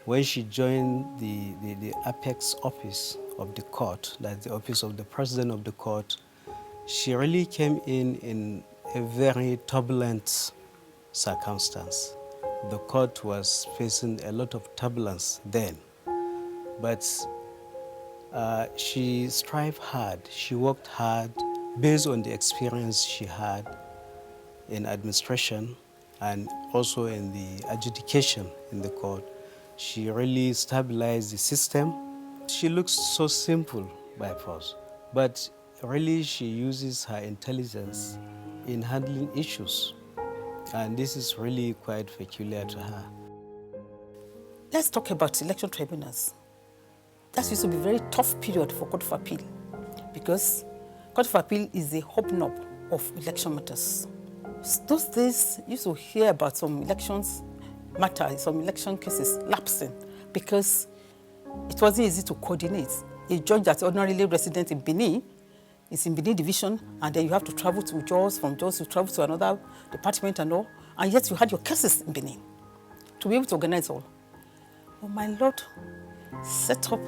When she joined the apex office of the court, that's the office of the president of the court, she really came in a very turbulent circumstance. The court was facing a lot of turbulence then, but she strived hard, she worked hard based on the experience she had in administration and also in the adjudication in the court. She really stabilized the system. She looks so simple by force, but really she uses her intelligence in handling issues. And this is really quite peculiar to her. Let's talk about election tribunals. That used to be a very tough period for Court of Appeal, because Court of Appeal is the hobnob of election matters. Those days, you used to hear about some elections matter, some election cases lapsing, because it wasn't easy to coordinate. A judge that's ordinarily resident in Benin is in Benin division, and then you have to travel to Jos, from Jos you travel to another department and all, and yet you had your cases in Benin to be able to organize all. Well, my Lord set up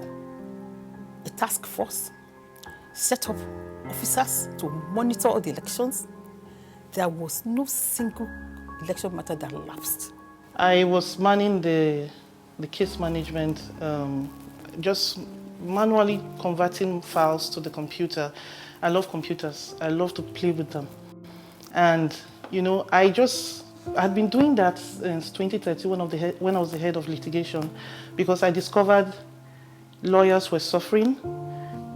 a task force, set up officers to monitor all the elections. There was no single election matter that lapsed. I was manning the the case management, just manually converting files to the computer. I love computers. I love to play with them. And, you know, I'd been doing that since 2013 when I was the head of litigation, because I discovered lawyers were suffering.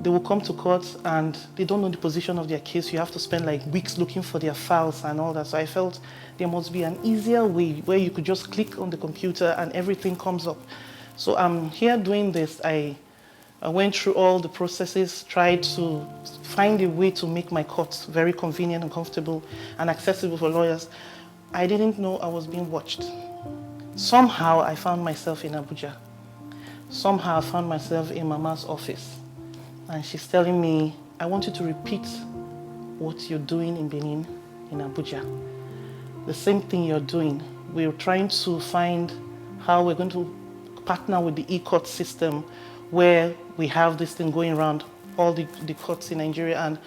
They will come to court and they don't know the position of their case. You have to spend like weeks looking for their files and all that. So I felt there must be an easier way where you could just click on the computer and everything comes up. So I'm here doing this. I went through all the processes, tried to find a way to make my courts very convenient and comfortable and accessible for lawyers. I didn't know I was being watched. Somehow I found myself in Abuja. Somehow I found myself in Mama's office. And she's telling me, I want you to repeat what you're doing in Benin, in Abuja. The same thing you're doing. We're trying to find how we're going to partner with the e-court system where we have this thing going around all the courts in Nigeria. And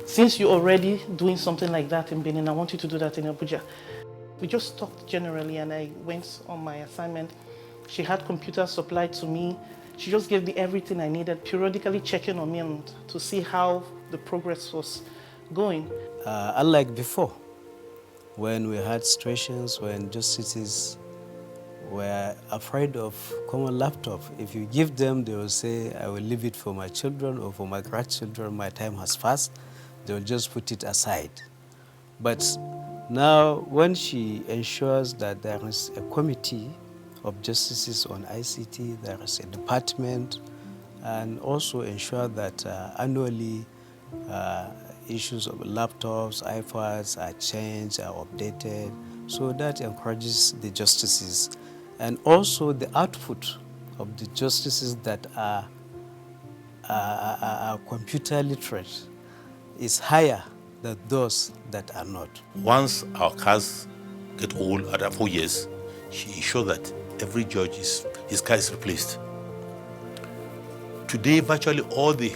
since you're already doing something like that in Benin, I want you to do that in Abuja. We just talked generally and I went on my assignment. She had computers supplied to me. She just gave me everything I needed, periodically checking on me and to see how the progress was going. Unlike before, when we had situations when justices were afraid of common laptop. If you give them, they will say, I will leave it for my children or for my grandchildren, my time has passed. They will just put it aside. But now, when she ensures that there is a committee of justices on ICT, there is a department, and also ensure that annually issues of laptops, iPads are changed, are updated, so that encourages the justices. And also the output of the justices that are computer literate is higher than those that are not. Once our cars get old after 4 years, she ensured that every judge his car is replaced. Today, virtually all the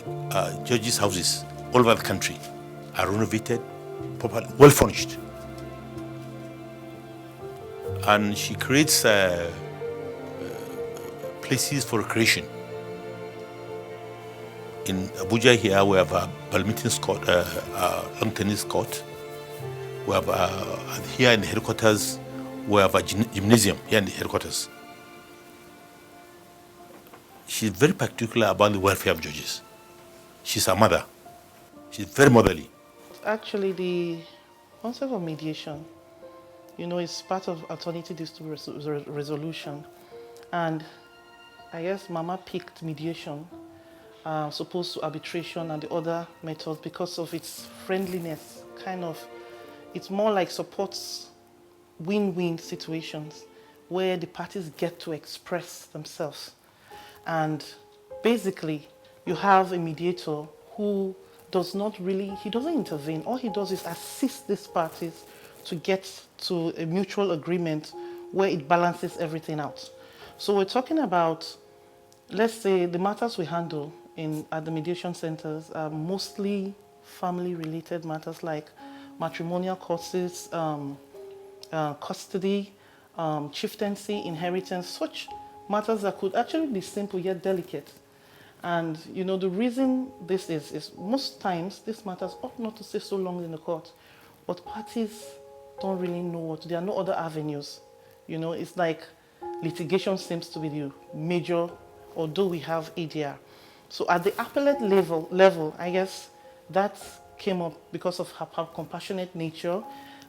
judges' houses all over the country are renovated, properly, well furnished. And she creates places for recreation. In Abuja here, we have a badminton court, lawn tennis court. We have here in the headquarters, we have a gymnasium here in the headquarters. She's very particular about the welfare of judges. She's a mother. She's very motherly. Actually, the concept of mediation, you know, is part of alternative dispute resolution. And I guess Mama picked mediation, opposed to arbitration and the other methods because of its friendliness, kind of. It's more like supports win-win situations where the parties get to express themselves. And basically, you have a mediator who does not really, he doesn't intervene. All he does is assist these parties to get to a mutual agreement where it balances everything out. So we're talking about, let's say, the matters we handle at the mediation centers are mostly family-related matters like matrimonial causes, custody, chieftaincy, inheritance, such matters that could actually be simple yet delicate. And you know, the reason this is most times these matters ought not to stay so long in the court, but parties don't really know what, there are no other avenues. You know, it's like litigation seems to be the major, although we have ADDA. So at the appellate level, I guess that came up because of her compassionate nature.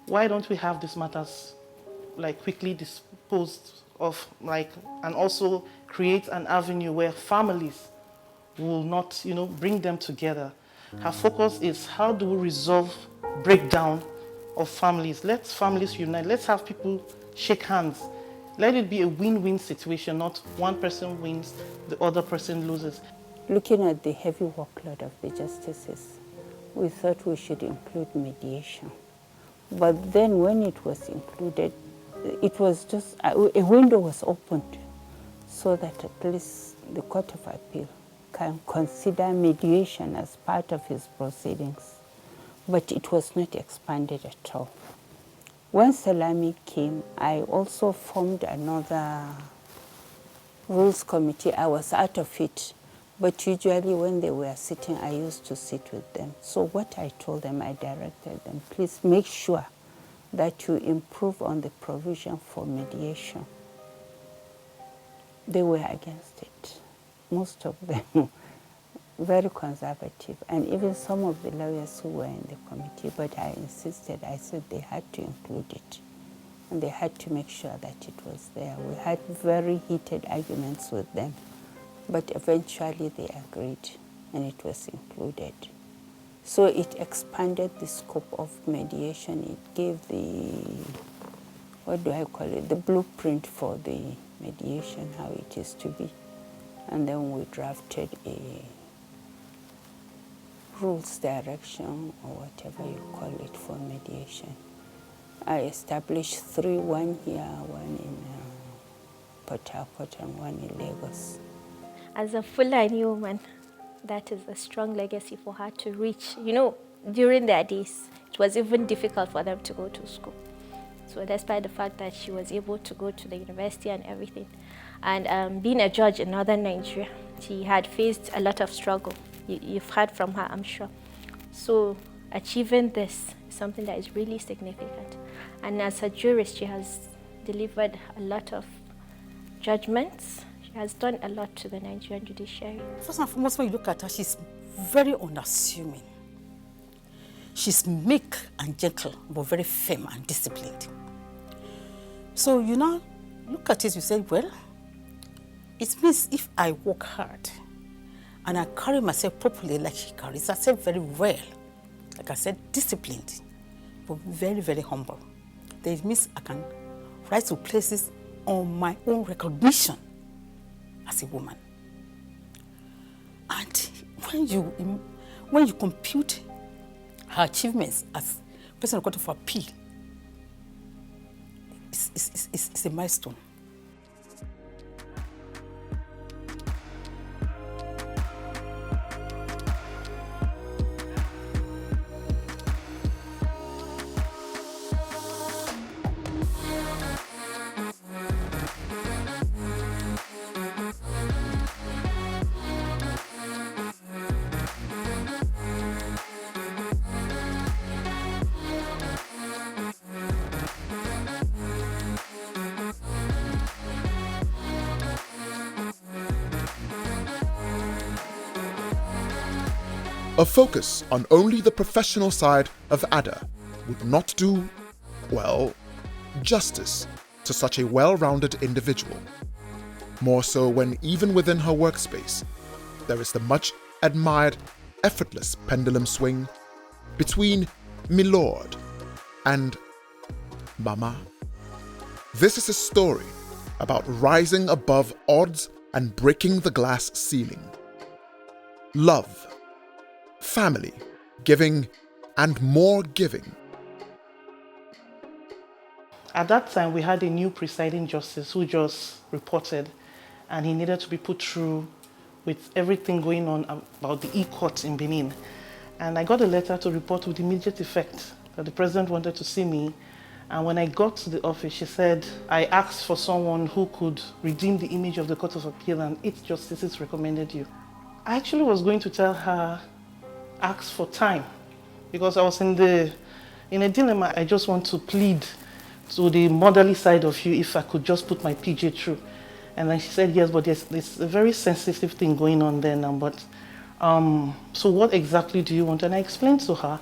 Why don't we have these matters like quickly disposed of, like, and also create an avenue where families will not, you know, bring them together. Her focus is how do we resolve breakdown of families? Let's families unite. Let's have people shake hands. Let it be a win-win situation, not one person wins, the other person loses. Looking at the heavy workload of the justices, we thought we should include mediation. But then when it was included, it was just, a window was opened so that at least the Court of Appeal can consider mediation as part of his proceedings. But it was not expanded at all. When Salami came, I also formed another rules committee. I was out of it. But usually when they were sitting, I used to sit with them. So what I told them, I directed them, please make sure that you improve on the provision for mediation. They were against it. Most of them very conservative, and even some of the lawyers who were in the committee, but I insisted, I said they had to include it. And they had to make sure that it was there. We had very heated arguments with them, but eventually they agreed and it was included. So it expanded the scope of mediation. It gave the, what do I call it, the blueprint for the mediation, how it is to be. And then we drafted a rules direction, or whatever you call it, for mediation. I established 3, one here, one in Port Harcourt, and one in Lagos. As a Fulani woman, that is a strong legacy for her to reach. You know, during their days, it was even difficult for them to go to school. So despite the fact that she was able to go to the university and everything, and being a judge in northern Nigeria, she had faced a lot of struggle. You've heard from her, I'm sure. So achieving this is something that is really significant. And as a jurist, she has delivered a lot of judgments. She has done a lot to the Nigerian judiciary. First and foremost, when you look at her, she's very unassuming. She's meek and gentle, but very firm and disciplined. So you now look at it, you say, well, it means if I work hard and I carry myself properly like she carries herself very well, like I said, disciplined, but very, very humble, then it means I can rise to places on my own recognition as a woman. And when you compute her achievements as President of the Court of Appeal, it's a milestone. A focus on only the professional side of ADDA would not do, well, justice to such a well-rounded individual. More so when even within her workspace, there is the much admired effortless pendulum swing between Milord and Mama. This is a story about rising above odds and breaking the glass ceiling. Love, family, giving, and more giving. At that time, we had a new presiding justice who just reported, and he needed to be put through with everything going on about the e-court in Benin. And I got a letter to report with immediate effect that the president wanted to see me. And when I got to the office, she said, I asked for someone who could redeem the image of the Court of Appeal, and 8 justices recommended you. I actually was going to tell her, ask for time, because I was in a dilemma. I just want to plead to the motherly side of you if I could just put my PJ through. And then she said, yes, but there's a very sensitive thing going on there now, but so what exactly do you want? And I explained to her,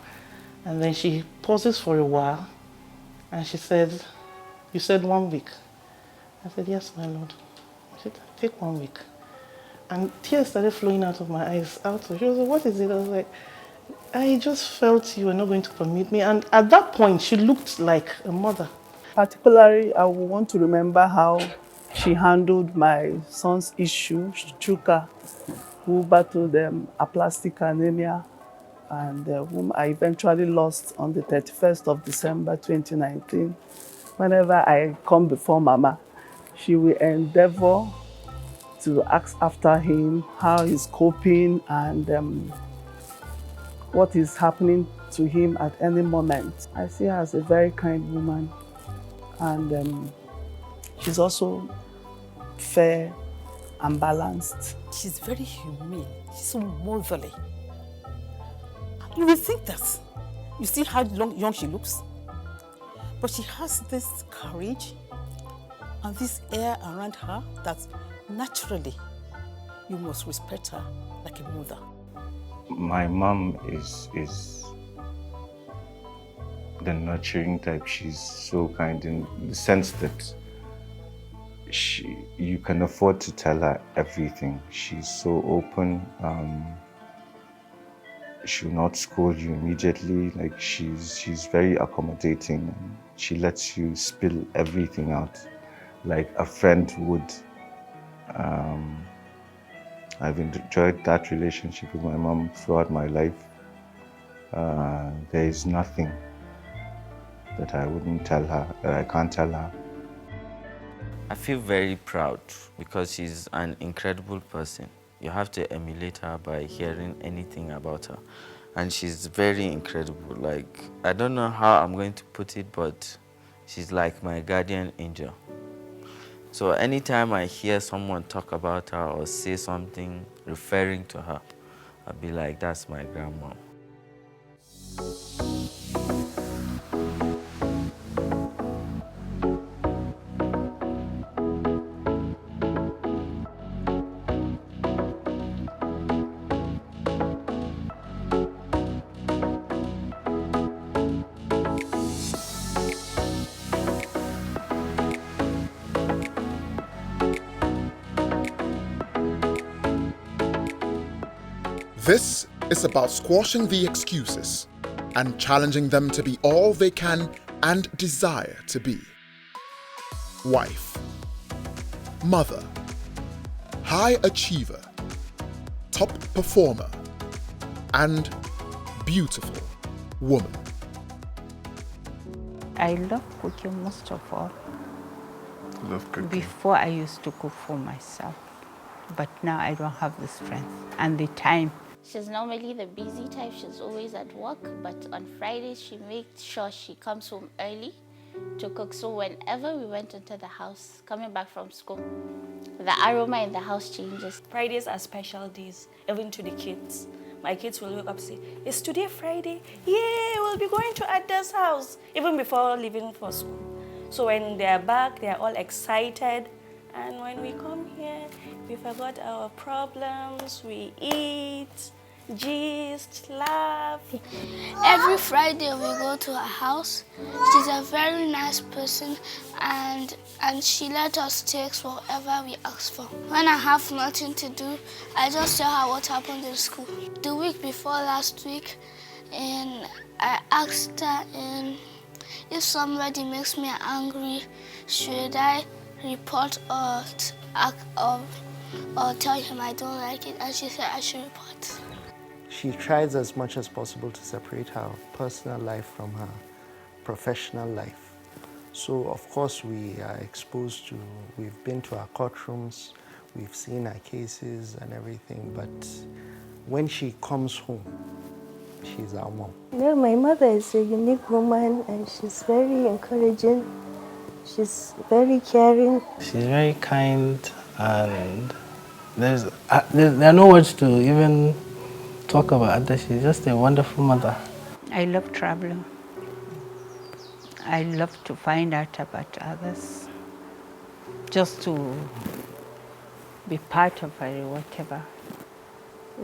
and then she pauses for a while, and she said, you said 1 week. I said, yes, my lord. She said, take 1 week. And tears started flowing out of my eyes. She was like, what is it? I was like, I just felt you were not going to permit me. And at that point, she looked like a mother. Particularly, I want to remember how she handled my son's issue, Chuka, who battled aplastic anemia, and whom I eventually lost on the 31st of December 2019. Whenever I come before Mama, she will endeavor to ask after him, how he's coping, and what is happening to him at any moment. I see her as a very kind woman, and she's also fair and balanced. She's very humane. She's so motherly. You will think that. You see how young she looks? But she has this courage and this air around her that naturally you must respect her like a mother. My mom is the nurturing type. She's so kind in the sense that you can afford to tell her everything. She's so open. She'll not scold you immediately. Like she's very accommodating. She lets you spill everything out like a friend would. I've enjoyed that relationship with my mom throughout my life. There is nothing that I wouldn't tell her, that I can't tell her. I feel very proud because she's an incredible person. You have to emulate her by hearing anything about her. And she's very incredible. Like, I don't know how I'm going to put it, but she's like my guardian angel. So anytime I hear someone talk about her or say something referring to her, I'll be like, that's my grandma. This is about squashing the excuses and challenging them to be all they can and desire to be. Wife, mother, high achiever, top performer, and beautiful woman. I love cooking most of all. Love cooking. Before I used to cook for myself, but now I don't have the strength and the time. She's normally the busy type. She's always at work, but on Fridays she makes sure she comes home early to cook. So whenever we went into the house, coming back from school, the aroma in the house changes. Fridays are special days, even to the kids. My kids will wake up and say, "Is today Friday? Yeah, we'll be going to ADDA's house," even before leaving for school. So when they're back, they're all excited. And when we come here, we forgot our problems, we eat, gist, laugh. Every Friday we go to her house. She's a very nice person and she let us take whatever we ask for. When I have nothing to do, I just tell her what happened in school. The week before last week, I asked her if somebody makes me angry, should I report or tell him I don't like it? And she said I should report. She tries as much as possible to separate her personal life from her professional life. So of course we are exposed to, we've been to her courtrooms, we've seen her cases and everything, but when she comes home, she's our mom. No, my mother is a unique woman and she's very encouraging. She's very caring. She's very kind, and there are no words to even talk about her. She's just a wonderful mother. I love traveling. I love to find out about others, just to be part of it or whatever.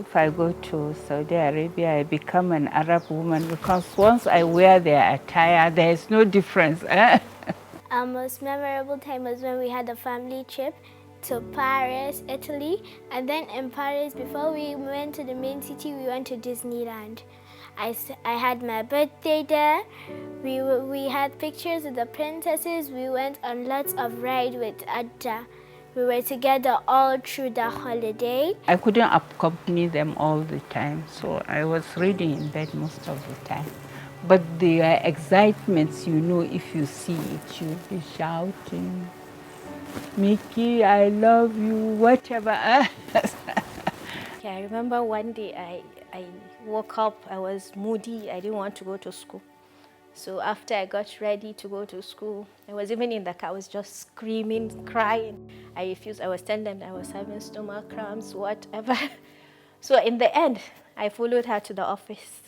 If I go to Saudi Arabia, I become an Arab woman because once I wear their attire, there is no difference. Our most memorable time was when we had a family trip to Paris, Italy, and then in Paris, before we went to the main city, we went to Disneyland. I had my birthday there. We had pictures of the princesses. We went on lots of rides with ADDA. We were together all through the holiday. I couldn't accompany them all the time, so I was reading in bed most of the time. But the excitements, you know, if you see it, you'll be shouting, "Mickey, I love you," whatever. Yeah, I remember one day I woke up, I was moody, I didn't want to go to school. So after I got ready to go to school, I was even in the car, I was just screaming, crying. I refused. I was telling them that I was having stomach cramps, whatever. So in the end, I followed her to the office.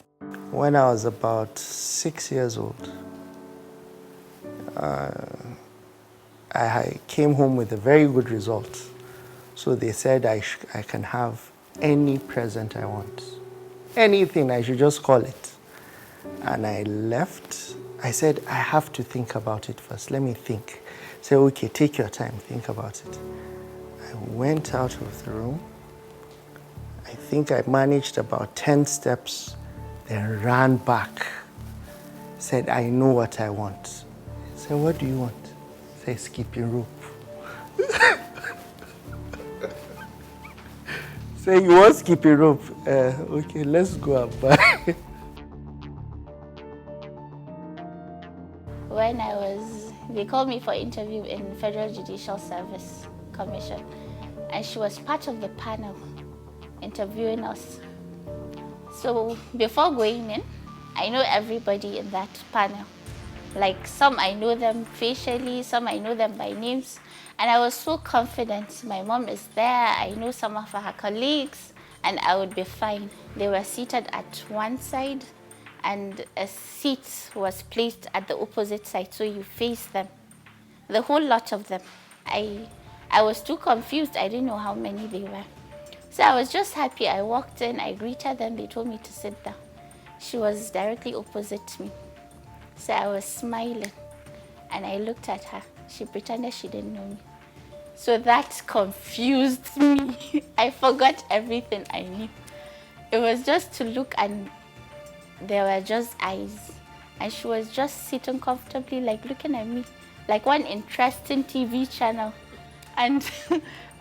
When I was about 6 years old, I came home with a very good result. So they said I can have any present I want. Anything, I should just call it. And I left. I said, I have to think about it first. Let me think. Say, okay, take your time, think about it. I went out of the room. I think I managed about 10 steps, then ran back. Said, I know what I want. I said, what do you want? I said, skipping rope. Say, you want skipping rope? Okay, let's go and buy. When they called me for interview in Federal Judicial Service Commission, and she was part of the panel interviewing us. So before going in, I know everybody in that panel. Like some I know them facially, some I know them by names. And I was so confident. My mom is there, I know some of her colleagues, and I would be fine. They were seated at one side, and a seat was placed at the opposite side, so you face them. The whole lot of them. I was too confused. I didn't know how many they were. So I was just happy. I walked in, I greeted them, they told me to sit down. She was directly opposite me. So I was smiling, and I looked at her. She pretended she didn't know me. So that confused me. I forgot everything I knew. It was just to look, and there were just eyes. And she was just sitting comfortably, like looking at me, like one interesting TV channel. And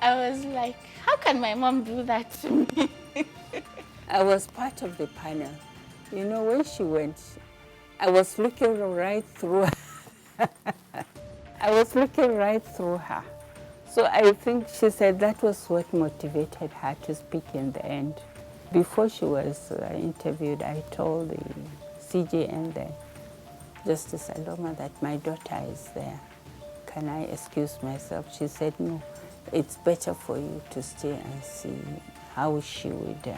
I was like, how can my mom do that to me? I was part of the panel. You know, when she went, I was looking right through her. I was looking right through her. So I think she said that was what motivated her to speak in the end. Before she was interviewed, I told the CJ and the Justice Aloma that my daughter is there. Can I excuse myself? She said, no, it's better for you to stay and see how she would.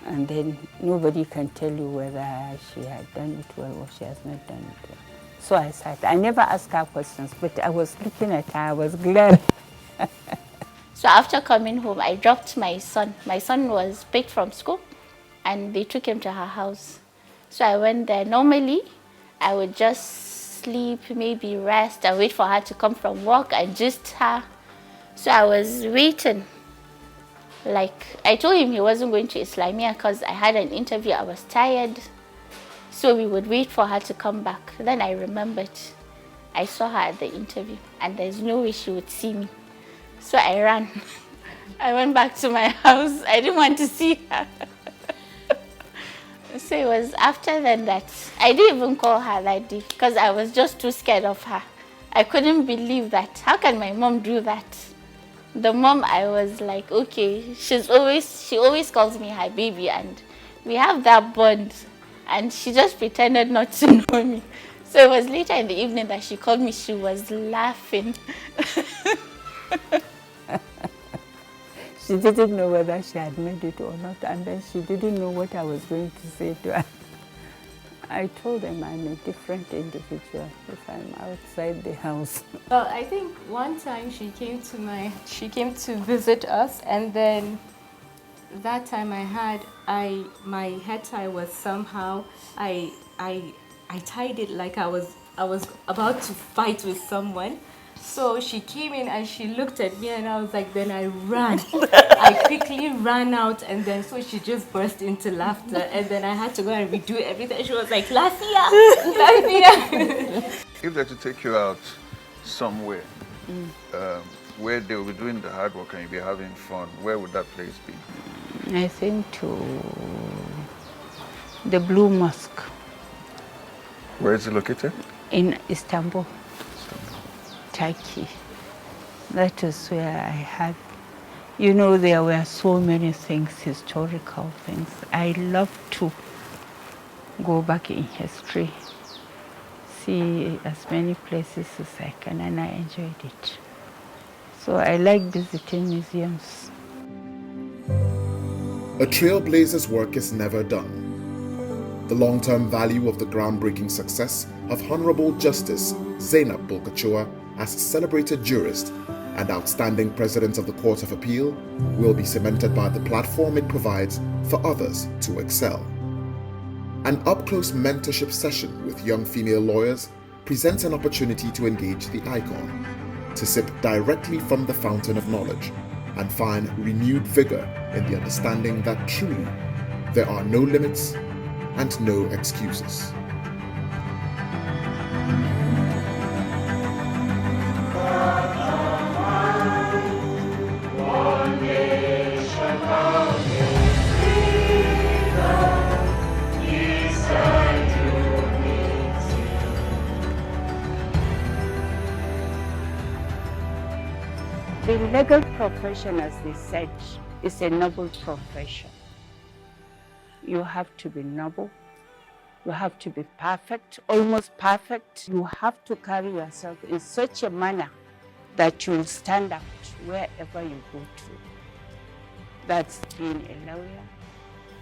And then nobody can tell you whether she had done it well or she has not done it well. So I sat. I never asked her questions, but I was looking at her. I was glad. So after coming home, I dropped my son. My son was picked from school, and they took him to her house. So I went there. Normally, I would just sleep, maybe rest, and wait for her to come from work and just her. So I was waiting. Like, I told him he wasn't going to Islamia because I had an interview. I was tired. So we would wait for her to come back. Then I remembered. I saw her at the interview, and there's no way she would see me. So I ran. I went back to my house. I didn't want to see her. So it was after then that I didn't even call her that day because I was just too scared of her. I couldn't believe that. How can my mom do that? The mom, I was like, okay, she always calls me her baby, and we have that bond. And she just pretended not to know me. So it was later in the evening that she called me. She was laughing. She didn't know whether she had made it or not, and then she didn't know what I was going to say to her. I told them I'm a different individual if I'm outside the house. Well, I think one time she came to visit us, and then that time my head tie was somehow I tied it like I was about to fight with someone. So she came in and she looked at me, and I was like, then I ran. I quickly ran out, and then so she just burst into laughter, and then I had to go and redo everything. She was like, Lafia, Lafia. If they're to take you out somewhere where they will be doing the hard work and you'll be having fun, where would that place be? I think to the Blue Mosque. Where is it located? In Istanbul. Turkey. That is where I had, you know, there were so many things, historical things. I love to go back in history, see as many places as I can, and I enjoyed it. So I like visiting museums. A trailblazer's work is never done. The long-term value of the groundbreaking success of Honorable Justice Zainab Bulkachuwa as celebrated jurist and outstanding President of the Court of Appeal will be cemented by the platform it provides for others to excel. An up-close mentorship session with young female lawyers presents an opportunity to engage the icon, to sip directly from the fountain of knowledge and find renewed vigor in the understanding that truly there are no limits and no excuses. The legal profession, as they said, is a noble profession. You have to be noble. You have to be perfect, almost perfect. You have to carry yourself in such a manner that you will stand out wherever you go to. That's being a lawyer,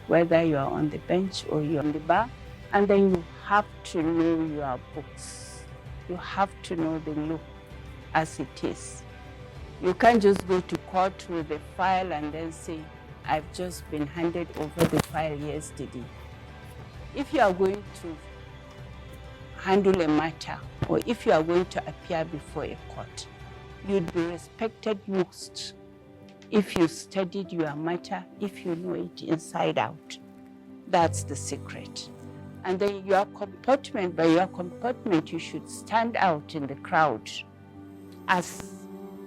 whether you are on the bench or you're on the bar. And then you have to know your books. You have to know the law as it is. You can't just go to court with a file and then say, I've just been handed over the file yesterday. If you are going to handle a matter, or if you are going to appear before a court, you'd be respected most if you studied your matter, if you know it inside out. That's the secret. And then your comportment, by your comportment, you should stand out in the crowd as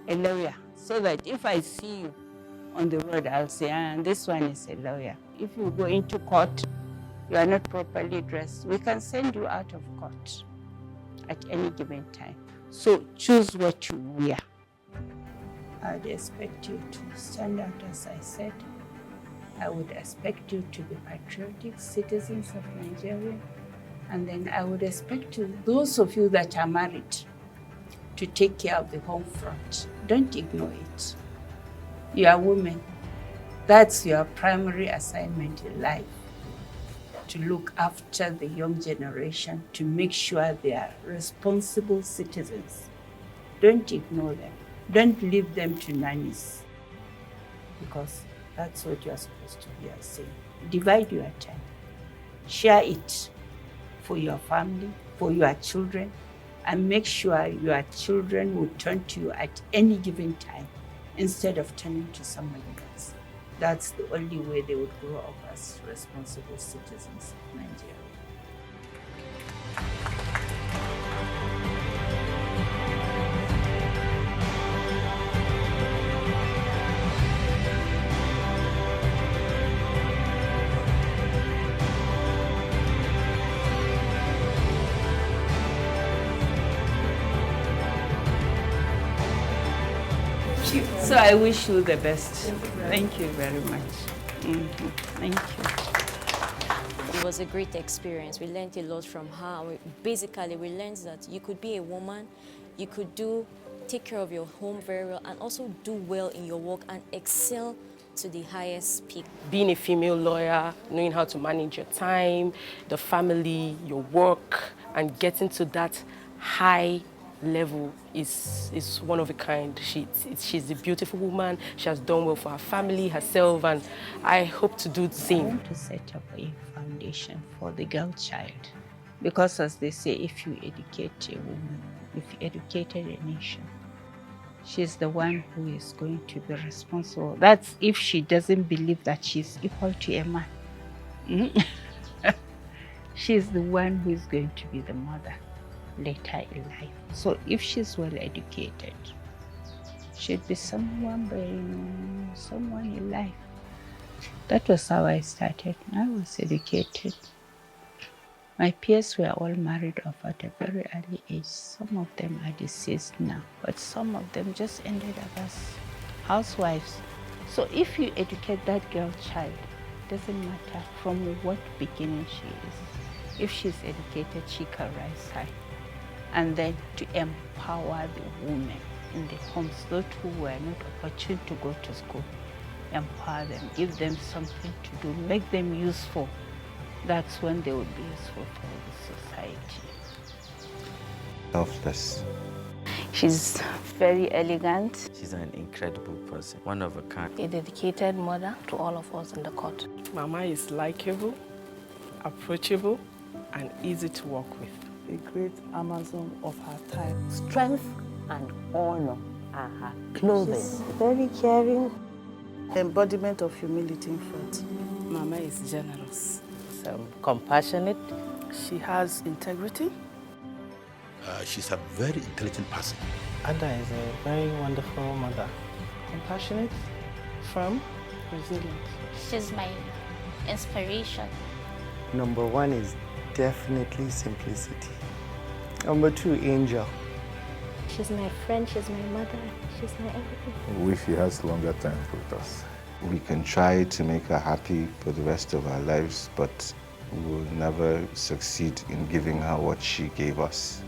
a lawyer, so that if I see you on the road, I'll say, this one is a lawyer. If you go into court, you are not properly dressed, we can send you out of court at any given time. So choose what you wear. I'd expect you to stand out, as I said. I would expect you to be patriotic citizens of Nigeria. And then I would expect you, those of you that are married, to take care of the home front. Don't ignore it. You are women. That's your primary assignment in life, to look after the young generation, to make sure they are responsible citizens. Don't ignore them. Don't leave them to nannies, because that's what you're supposed to be saying. Divide your time. Share it for your family, for your children, and make sure your children will turn to you at any given time instead of turning to somebody else. That's the only way they would grow up as responsible citizens of Nigeria. So I wish you the best. Thank you very much. Thank you. It was a great experience. We learned a lot from her. Basically, we learned that you could be a woman, you could take care of your home very well, and also do well in your work and excel to the highest peak. Being a female lawyer, knowing how to manage your time, the family, your work, and getting to that high level is one of a kind. She's a beautiful woman. She has done well for her family, herself, and I hope to do the same. I want to set up a foundation for the girl child, because as they say, if you educate a woman, if you educated a nation, she's the one who is going to be responsible. That's if she doesn't believe that she's equal to a man. She's the one who is going to be the mother later in life. So if she's well educated, she'd be someone in life. That was how I started. I was educated. My peers were all married off at a very early age. Some of them are deceased now, but some of them just ended up as housewives. So if you educate that girl child, doesn't matter from what beginning she is, If she's educated, she can rise high. And then to empower the women in the homes, those who were not opportune to go to school. Empower them, give them something to do, make them useful. That's when they will be useful for the society. Selfless. She's very elegant. She's an incredible person, one of a kind. A dedicated mother to all of us in the court. Mama is likable, approachable, and easy to work with. A great Amazon of her time. Strength and honor are her clothing. She's very caring. Embodiment of humility in fact. Mama is generous. Compassionate. She has integrity. She's a very intelligent person. ADDA is a very wonderful mother. Compassionate, firm, resilient. She's my inspiration. Number one is definitely simplicity. Number two, angel. She's my friend, she's my mother, she's my everything. We wish she has longer time with us. We can try to make her happy for the rest of our lives, but we will never succeed in giving her what she gave us.